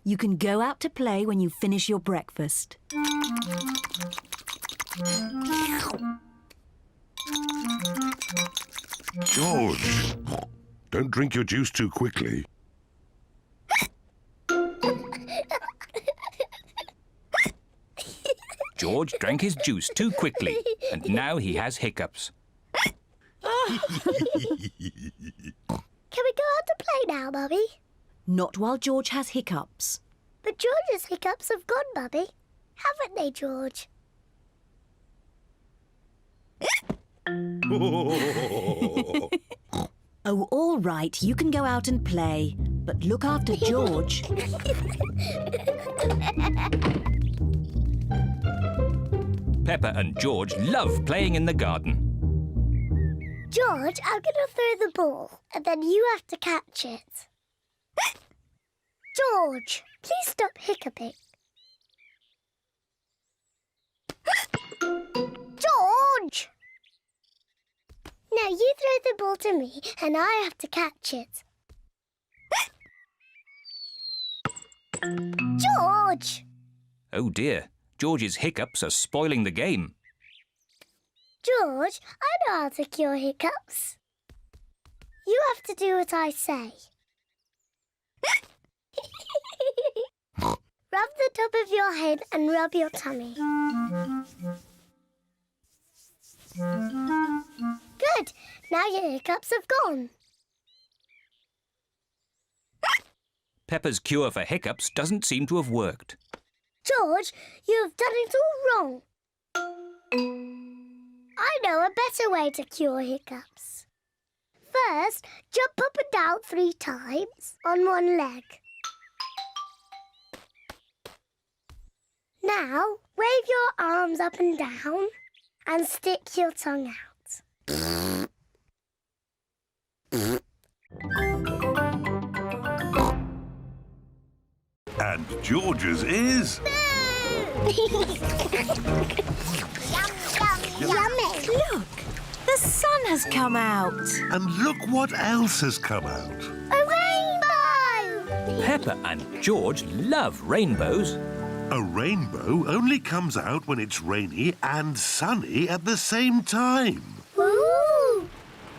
You can go out to play when you finish your breakfast. George, don't drink your juice too quickly. George drank his juice too quickly, and now he has hiccups. Can we go out to play now, Mummy? Not while George has hiccups. But George's hiccups have gone, Mummy. Haven't they, George? Oh, all right, you can go out and play, but look after George. Peppa and George love playing in the garden. George, I'm going to throw the ball, and then you have to catch it. George, please stop hiccuping. George! Now you throw the ball to me, and I have to catch it. George! Oh dear, George's hiccups are spoiling the game. George, I know how to cure hiccups. You have to do what I say. Rub the top of your head and rub your tummy. Good. Now your hiccups have gone. Peppa's cure for hiccups doesn't seem to have worked. George, you have done it all wrong. I know a better way to cure hiccups. First, jump up and down 3 times on one leg. Now, wave your arms up and down and stick your tongue out. And George's is... Yummy! Look, the sun has come out. And look what else has come out. A rainbow! Peppa and George love rainbows. A rainbow only comes out when it's rainy and sunny at the same time. Ooh!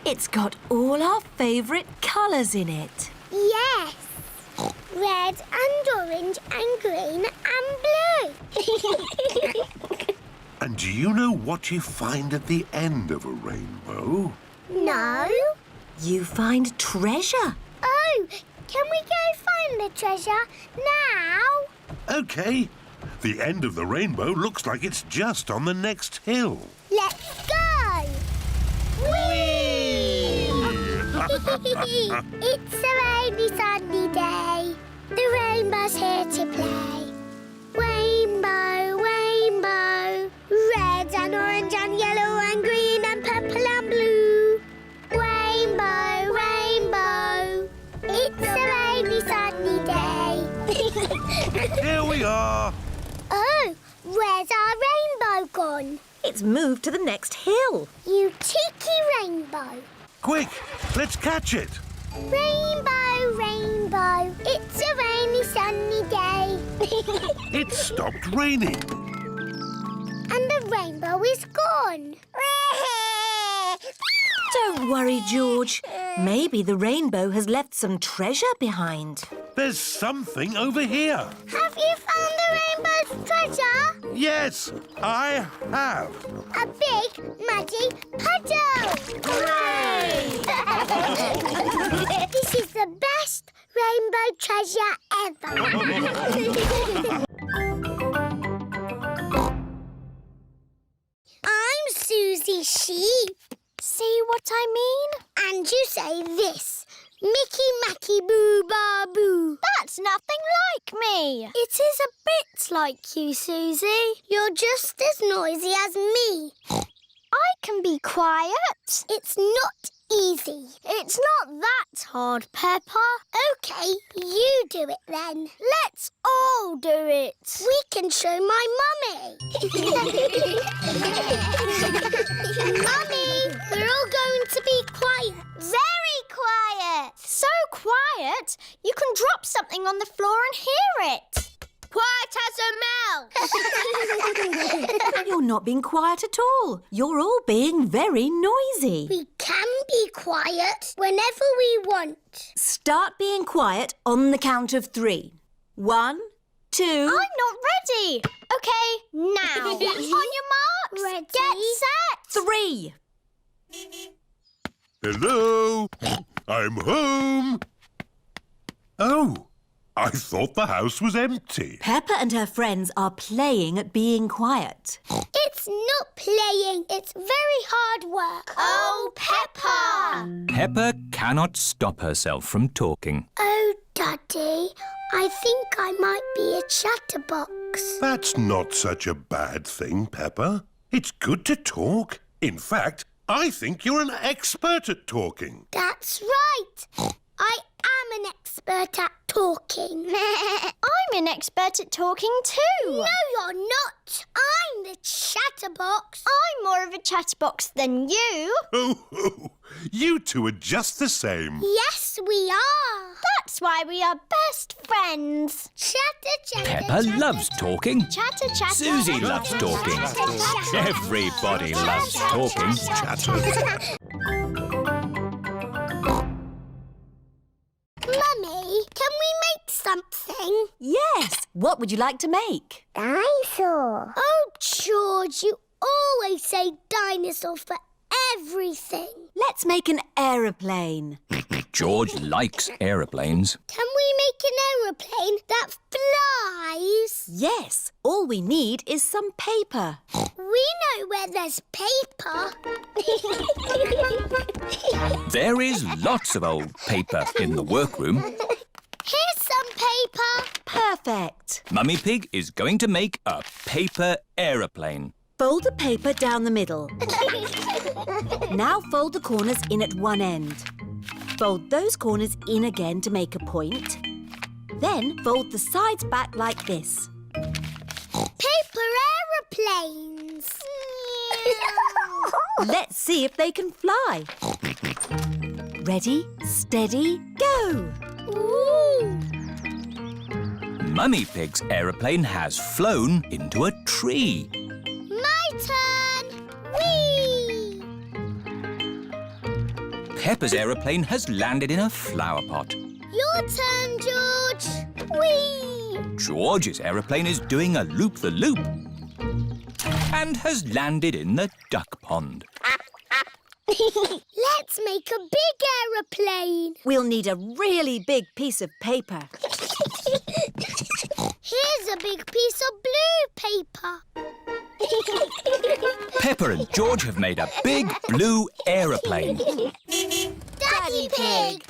It's got all our favourite colours in it. Yes! Red and orange and green and blue. And do you know what you find at the end of a rainbow? No? You find treasure. Oh, can we go find the treasure now? OK. The end of the rainbow looks like it's just on the next hill. Let's go! Whee! It's a rainy, sunny day. The rainbow's here to play. Rainbow, rainbow, red and orange and yellow and green and purple and blue. Rainbow, rainbow, it's a rainy, sunny day. Here we are. Oh, where's our rainbow gone? It's moved to the next hill. You cheeky rainbow. Quick, let's catch it. Rainbow, rainbow, it's a rainy, sunny day. It stopped raining. And The rainbow is gone. Don't worry, George. Maybe the rainbow has left some treasure behind. There's something over here. Have you found the rainbow's treasure? Yes, I have. A big, muddy puddle! Hooray! This is the best rainbow treasure ever. I'm Suzy Sheep. See what I mean? And you say this. Mickey Macky Boo Ba Boo. That's nothing like me. It is a bit like you, Suzy. You're just as noisy as me. I can be quiet. It's not easy. It's not that hard, Peppa. OK, you do it then. Let's all do it. We can show my mummy. Mummy, we're all going to be quiet. Very quiet. So quiet, you can drop something on the floor and hear it. Quiet as a mouse. You're not being quiet at all. You're all being very noisy. We can be quiet whenever we want. Start being quiet on the count of 3. 1, 2... I'm not ready. OK, now. On your marks. Ready. Get set. 3. Hello, I'm home. Oh, I thought the house was empty. Peppa and her friends are playing at being quiet. It's not playing. It's very hard work. Oh, Peppa! Peppa cannot stop herself from talking. Oh, Daddy, I think I might be a chatterbox. That's not such a bad thing, Peppa. It's good to talk. In fact, I think you're an expert at talking. That's right. I am an expert at talking. I'm an expert at talking too. No, you're not. I'm the chatterbox. I'm more of a chatterbox than you. Oh, you two are just the same. Yes, we are. That's why we are best friends. Chatter, chatter, Peppa chatter, loves talking. Chatter, chatter. Suzy loves talking. Everybody loves talking. Mummy, can we make something? Yes. What would you like to make? Dinosaur. Oh, George, you always say dinosaur for everything. Let's make an aeroplane. George likes aeroplanes. Can we make an aeroplane that flies? Yes. All we need is some paper. We know where there's paper. There is lots of old paper in the workroom. Here's some paper. Perfect. Mummy Pig is going to make a paper aeroplane. Fold the paper down the middle. Now fold the corners in at one end. Fold those corners in again to make a point. Then fold the sides back like this. Paper aeroplanes. Let's see if they can fly. Ready, steady, go! Ooh. Mummy Pig's aeroplane has flown into a tree. My turn. Whee! Peppa's aeroplane has landed in a flower pot. Your turn, George. Whee! George's aeroplane is doing a loop-the-loop and has landed in the duck pond. Let's make a big aeroplane. We'll need a really big piece of paper. Here's a big piece of blue paper. Peppa and George have made a big blue aeroplane. Daddy Pig.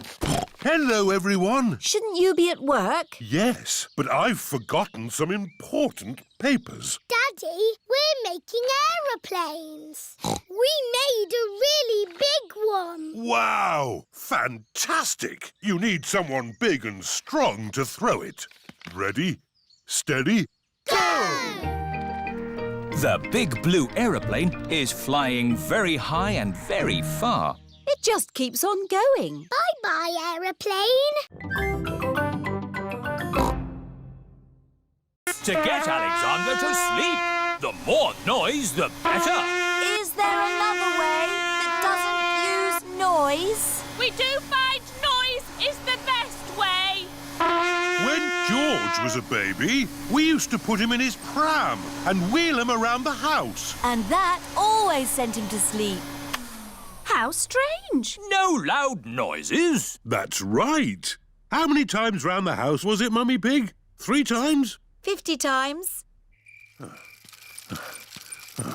Hello, everyone. Shouldn't you be at work? Yes, but I've forgotten some important papers. Daddy, we're making aeroplanes. We made a really big one. Wow! Fantastic! You need someone big and strong to throw it. Ready, steady, go! The big blue aeroplane is flying very high and very far. It just keeps on going. Bye-bye, aeroplane. To get Alexander to sleep, The more noise, the better. Is there another way that doesn't use noise? We do find noise is the best way. When George was a baby, we used to put him in his pram and wheel him around the house. And that always sent him to sleep. How strange. No loud noises. That's right. How many times round the house was it, Mummy Pig? 3 times? 50 times.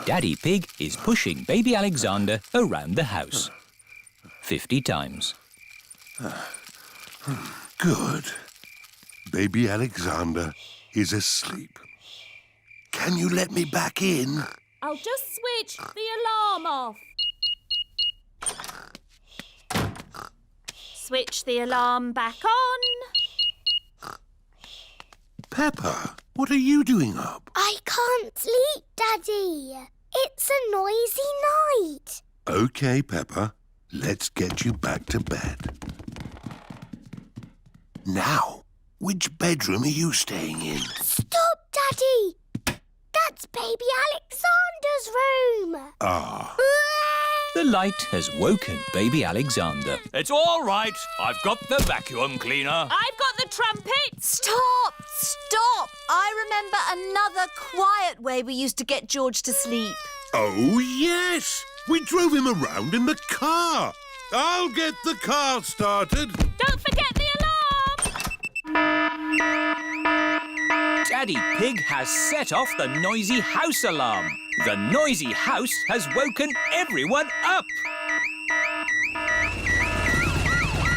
Daddy Pig is pushing baby Alexander around the house. 50 times. Good. Baby Alexander is asleep. Can you let me back in? I'll just switch the alarm off. Switch the alarm back on. Peppa, what are you doing up? I can't sleep, Daddy. It's a noisy night. OK, Peppa. Let's get you back to bed. Now, which bedroom are you staying in? Stop, Daddy. That's baby Alexander's room. Ah. The light has woken baby Alexander. It's all right. I've got the vacuum cleaner. I've got the trumpet. Stop! Stop! I remember another quiet way we used to get George to sleep. Oh, yes. We drove him around in the car. I'll get the car started. Don't forget the alarm. Daddy Pig has set off the noisy house alarm. The noisy house has woken everyone up.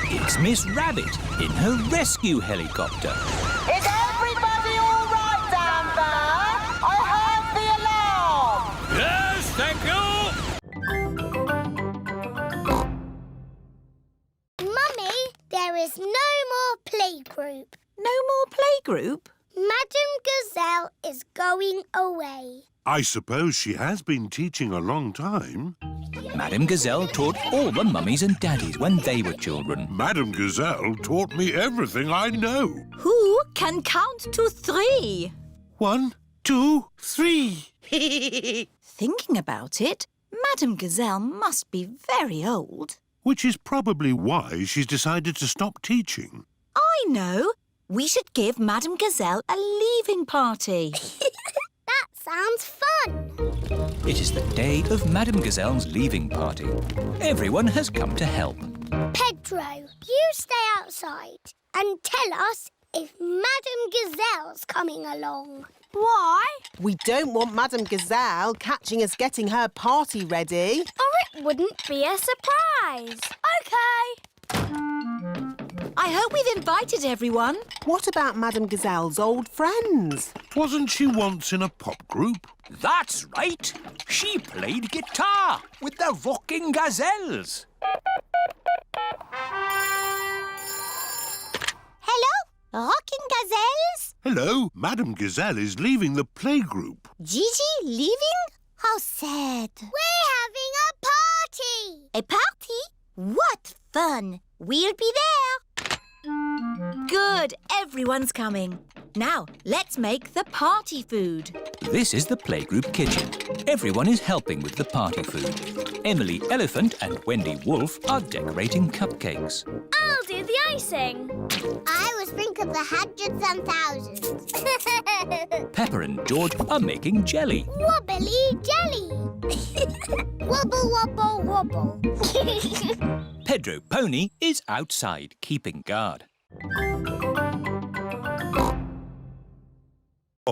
It's Miss Rabbit in her rescue helicopter. Is everybody all right down there? I heard the alarm. Yes, thank you. Mummy, there is no more playgroup. No more playgroup? Madame Gazelle is going away. I suppose she has been teaching a long time. Madame Gazelle taught all the mummies and daddies when they were children. Madame Gazelle taught me everything I know. Who can count to 3? 1, 2, 3. Thinking about it, Madame Gazelle must be very old. Which is probably why she's decided to stop teaching. I know. We should give Madame Gazelle a leaving party. That sounds fun. It is the day of Madame Gazelle's leaving party. Everyone has come to help. Pedro, you stay outside and tell us if Madame Gazelle's coming along. Why? We don't want Madame Gazelle catching us getting her party ready. Or it wouldn't be a surprise. OK. I hope we've invited everyone. What about Madame Gazelle's old friends? Wasn't she once in a pop group? That's right. She played guitar with the Rocking Gazelles. Hello, Rocking Gazelles? Hello, Madame Gazelle is leaving the playgroup. Gigi leaving? How sad. We're having a party. A party? What fun. We'll be there. Good, everyone's coming. Now, let's make the party food. This is the playgroup kitchen. Everyone is helping with the party food. Emily Elephant and Wendy Wolf are decorating cupcakes. I'll do the icing. I will sprinkle the hundreds and thousands. Peppa and George are making jelly. Wobbly jelly. Wobble, wobble, wobble. Pedro Pony is outside keeping guard.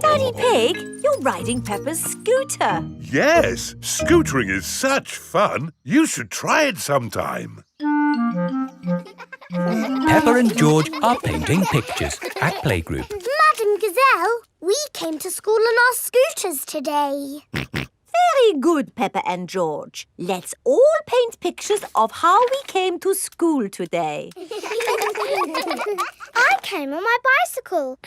Daddy Pig, you're riding Peppa's scooter. Yes, scootering is such fun. You should try it sometime. Peppa and George are painting pictures at playgroup. Madame Gazelle, we came to school on our scooters today. Very good, Peppa and George. Let's all paint pictures of how we came to school today. I came on my bicycle.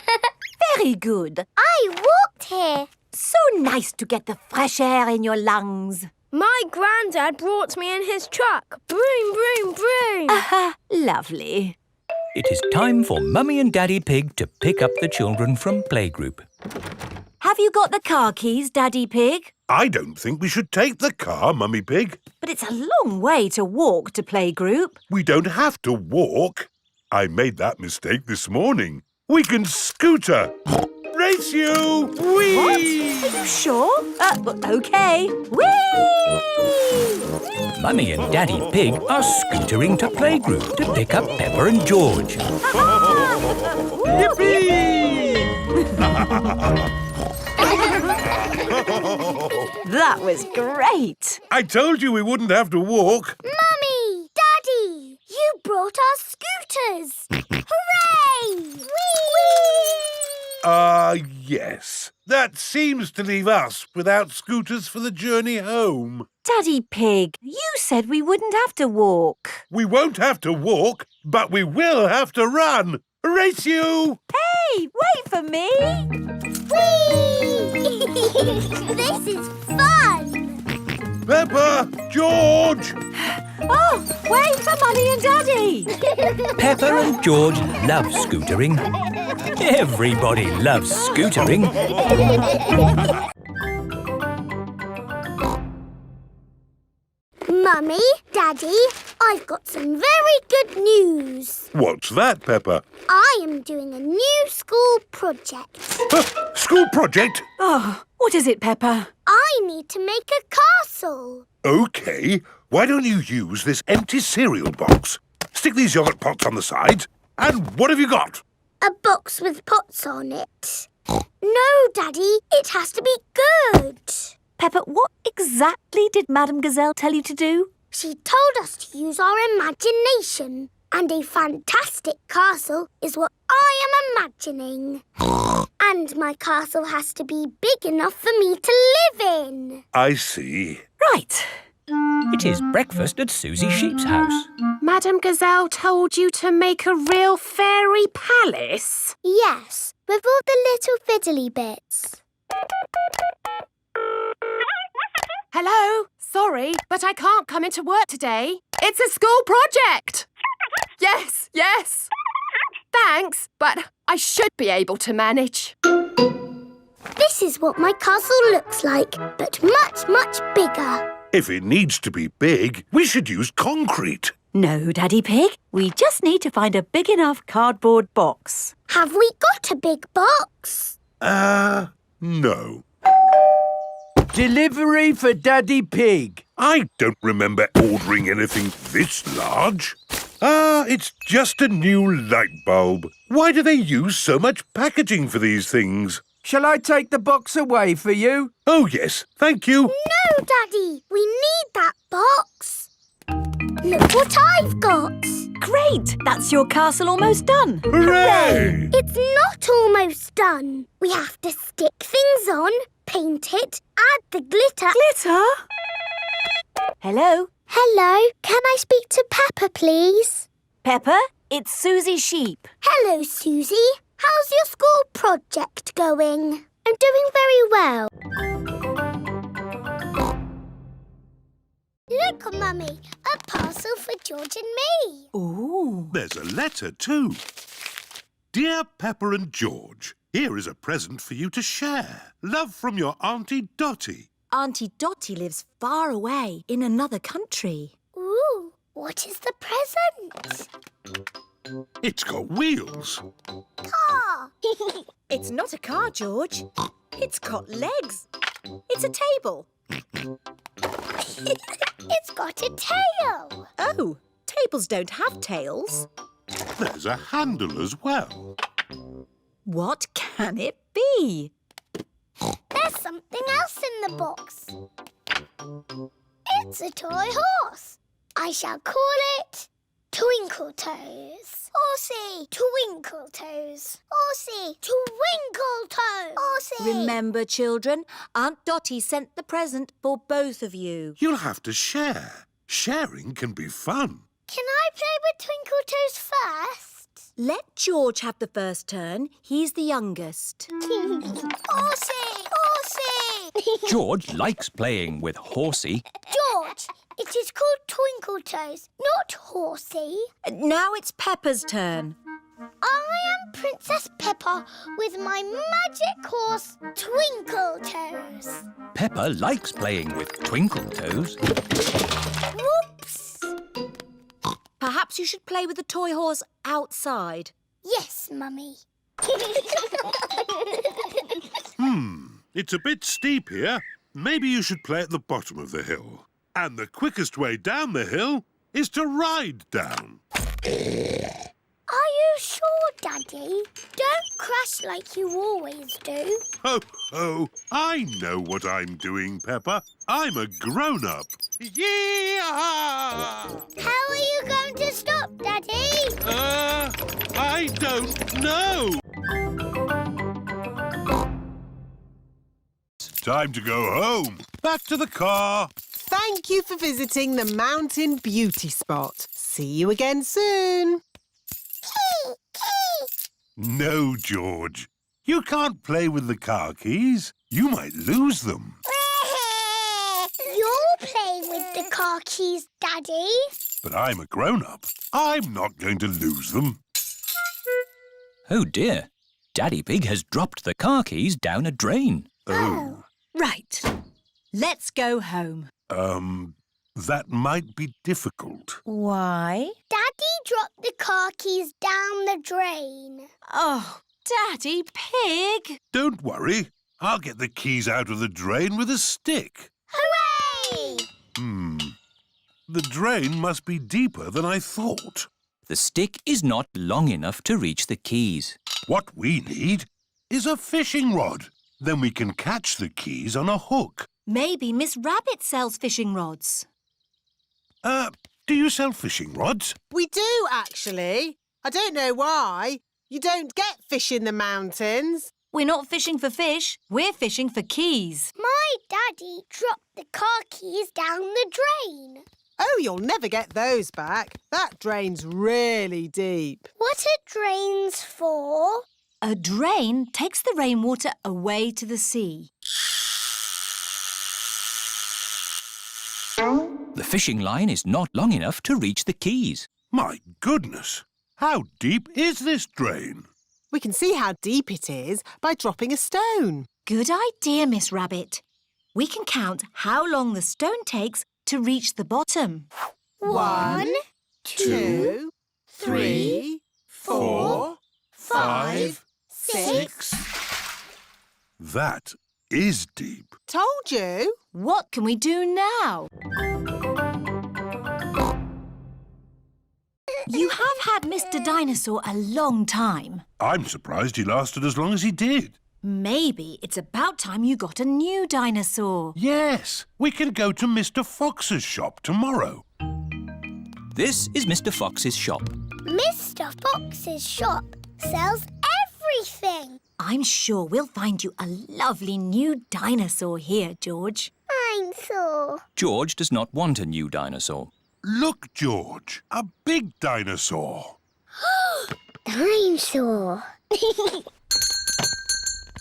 Very good. I walked here. So nice to get the fresh air in your lungs. My granddad brought me in his truck. Broom, broom, broom. Aha, lovely. It is time for Mummy and Daddy Pig to pick up the children from playgroup. Have you got the car keys, Daddy Pig? I don't think we should take the car, Mummy Pig. But it's a long way to walk to playgroup. We don't have to walk. I made that mistake this morning. We can scooter. Race you! Whee! What? Are you sure? OK. Whee! Mummy and Daddy Pig are scootering to playgroup to pick up Peppa and George. Yippee! That was great. I told you we wouldn't have to walk. Mummy! Daddy! You brought our scooters! Hooray! Whee! Yes. That seems to leave us without scooters for the journey home. Daddy Pig, you said we wouldn't have to walk. We won't have to walk, but we will have to run. Race you! Hey, wait for me. Whee! This is fun! Peppa! George! Oh, wait for Mummy and Daddy. Peppa and George love scootering. Everybody loves scootering. Mummy, Daddy, I've got some very good news. What's that, Peppa? I am doing a new school project. School project? Oh, what is it, Peppa? I need to make a castle. OK. Why don't you use this empty cereal box? Stick these yogurt pots on the sides. And what have you got? A box with pots on it. No, Daddy, it has to be good. Peppa, what exactly did Madame Gazelle tell you to do? She told us to use our imagination. And a fantastic castle is what I am imagining. And my castle has to be big enough for me to live in. I see. Right. It is breakfast at Suzy Sheep's house. Madame Gazelle told you to make a real fairy palace? Yes, with all the little fiddly bits. Hello? Sorry, but I can't come into work today. It's a school project. Yes, yes. Thanks, but I should be able to manage. This is what my castle looks like, but much, much bigger. If it needs to be big, we should use concrete. No, Daddy Pig. We just need to find a big enough cardboard box. Have we got a big box? No. Delivery for Daddy Pig. I don't remember ordering anything this large. It's just a new light bulb. Why do they use so much packaging for these things? Shall I take the box away for you? Oh, yes, thank you. No, Daddy, we need that box. Look what I've got. Great! That's your castle almost done. Hooray! It's not almost done. We have to stick things on, paint it, add the glitter. Glitter? Hello? Hello, can I speak to Peppa, please? Peppa, it's Suzy Sheep. Hello, Suzy. How's your school project going? I'm doing very well. Look, Mummy, a parcel for George and me. Ooh. There's a letter too. Dear Peppa and George, here is a present for you to share. Love from your Auntie Dotty. Auntie Dotty lives far away in another country. Ooh, what is the present? It's got wheels. Car. It's not a car, George. It's got legs. It's a table. It's got a tail. Oh, tables don't have tails. There's a handle as well. What can it be? There's something else in the box. It's a toy horse. I shall call it Twinkle Toes. Horsey, Twinkle Toes. Horsey, Twinkle Toes. Horsey. Remember, children, Aunt Dotty sent the present for both of you. You'll have to share. Sharing can be fun. Can I play with Twinkle Toes first? Let George have the first turn. He's the youngest. Horsey, Horsey. George likes playing with Horsey. George, it is called Twinkle Toes, not Horsey. Now it's Peppa's turn. I am Princess Peppa with my magic horse, Twinkle Toes. Peppa likes playing with Twinkle Toes. Whoops! Perhaps you should play with the toy horse outside. Yes, Mummy. It's a bit steep here. Maybe you should play at the bottom of the hill. And the quickest way down the hill is to ride down. Are you sure, Daddy? Don't crash like you always do. Ho, ho! I know what I'm doing, Peppa. I'm a grown-up. Yee-haw! How are you going to stop, Daddy? I don't know. Time to go home. Back to the car. Thank you for visiting the Mountain Beauty Spot. See you again soon. No, George. You can't play with the car keys. You might lose them. You'll play with the car keys, Daddy. But I'm a grown-up. I'm not going to lose them. Oh dear, Daddy Pig has dropped the car keys down a drain. Oh. Right. Let's go home. That might be difficult. Why? Daddy dropped the car keys down the drain. Oh, Daddy Pig! Don't worry. I'll get the keys out of the drain with a stick. Hooray! The drain must be deeper than I thought. The stick is not long enough to reach the keys. What we need is a fishing rod. Then we can catch the keys on a hook. Maybe Miss Rabbit sells fishing rods. Do you sell fishing rods? We do, actually. I don't know why. You don't get fish in the mountains. We're not fishing for fish. We're fishing for keys. My Daddy dropped the car keys down the drain. Oh, you'll never get those back. That drain's really deep. What are drains for? A drain takes the rainwater away to the sea. The fishing line is not long enough to reach the keys. My goodness! How deep is this drain? We can see how deep it is by dropping a stone. Good idea, Miss Rabbit. We can count how long the stone takes to reach the bottom. 1, 2, 3, 4, 5, 6. That is deep. Told you. What can we do now? You have had Mr. Dinosaur a long time. I'm surprised he lasted as long as he did. Maybe it's about time you got a new dinosaur. Yes, we can go to Mr. Fox's shop tomorrow. This is Mr. Fox's shop. Mr. Fox's shop sells everything. I'm sure we'll find you a lovely new dinosaur here, George. I'm sure. George does not want a new dinosaur. Look, George, a big dinosaur. Dinosaur.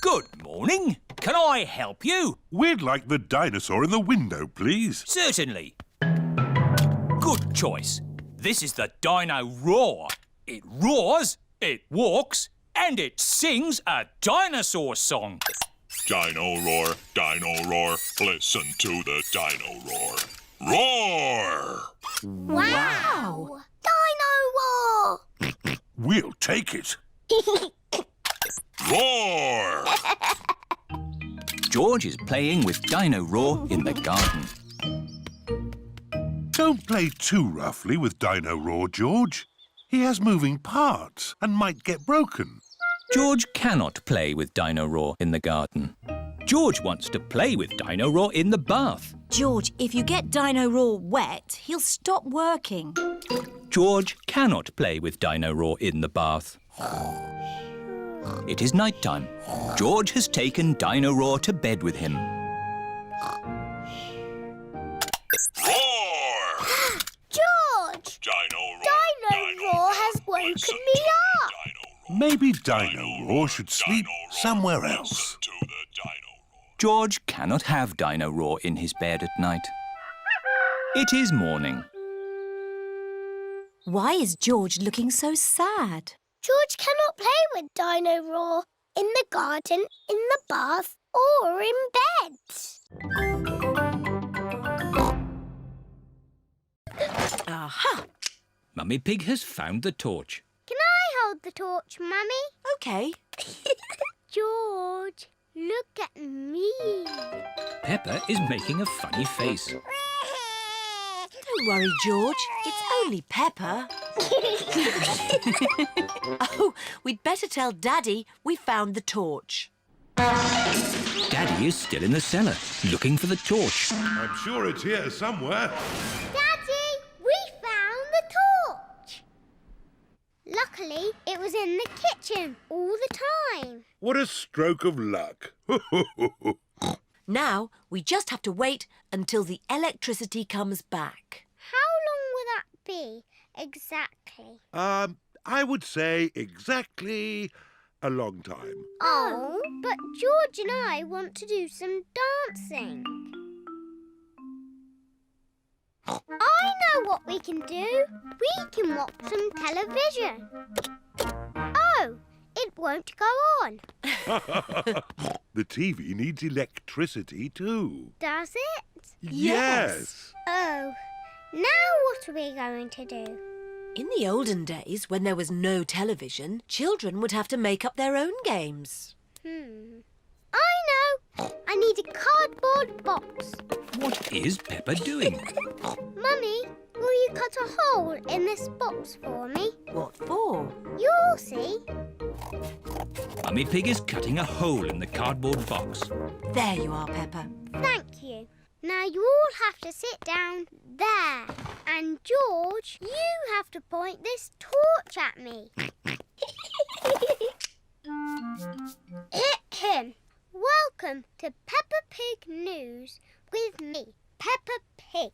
Good morning. Can I help you? We'd like the dinosaur in the window, please. Certainly. Good choice. This is the Dino Roar. It roars, it walks, and it sings a dinosaur song. Dino roar, listen to the dino roar. Roar! Wow! Dino Roar! We'll take it. Roar! George is playing with Dino Roar in the garden. Don't play too roughly with Dino Roar, George. He has moving parts and might get broken. George cannot play with Dino Roar in the garden. George wants to play with Dino Roar in the bath. George, if you get Dino Roar wet, he'll stop working. George cannot play with Dino Roar in the bath. It is night time. George has taken Dino Roar to bed with him. Roar! George! Dino Roar has woken me up. Maybe Dino Roar should sleep somewhere else. George cannot have Dino Roar in his bed at night. It is morning. Why is George looking so sad? George cannot play with Dino Roar in the garden, in the bath, or in bed. Aha! Mummy Pig has found the torch. Can I hold the torch, Mummy? OK. George, look at me. Peppa is making a funny face. Don't worry, George. It's only Peppa. Oh, we'd better tell Daddy we found the torch. Daddy is still in the cellar, looking for the torch. I'm sure it's here somewhere. Daddy, we found the torch. Luckily, it was in the kitchen all the time. What a stroke of luck. Now we just have to wait until the electricity comes back. How long will that be, exactly? I would say exactly a long time. Oh, but George and I want to do some dancing. I know what we can do. We can watch some television. Oh, it won't go on. The TV needs electricity too. Does it? Yes. Oh, now what are we going to do? In the olden days, when there was no television, children would have to make up their own games. I know! I need a cardboard box. What is Peppa doing? Mummy, will you cut a hole in this box for me? What for? You'll see. Mummy Pig is cutting a hole in the cardboard box. There you are, Peppa. Thank you. Now you all have to sit down there. And George, you have to point this torch at me. Welcome to Peppa Pig News with me, Peppa Pig.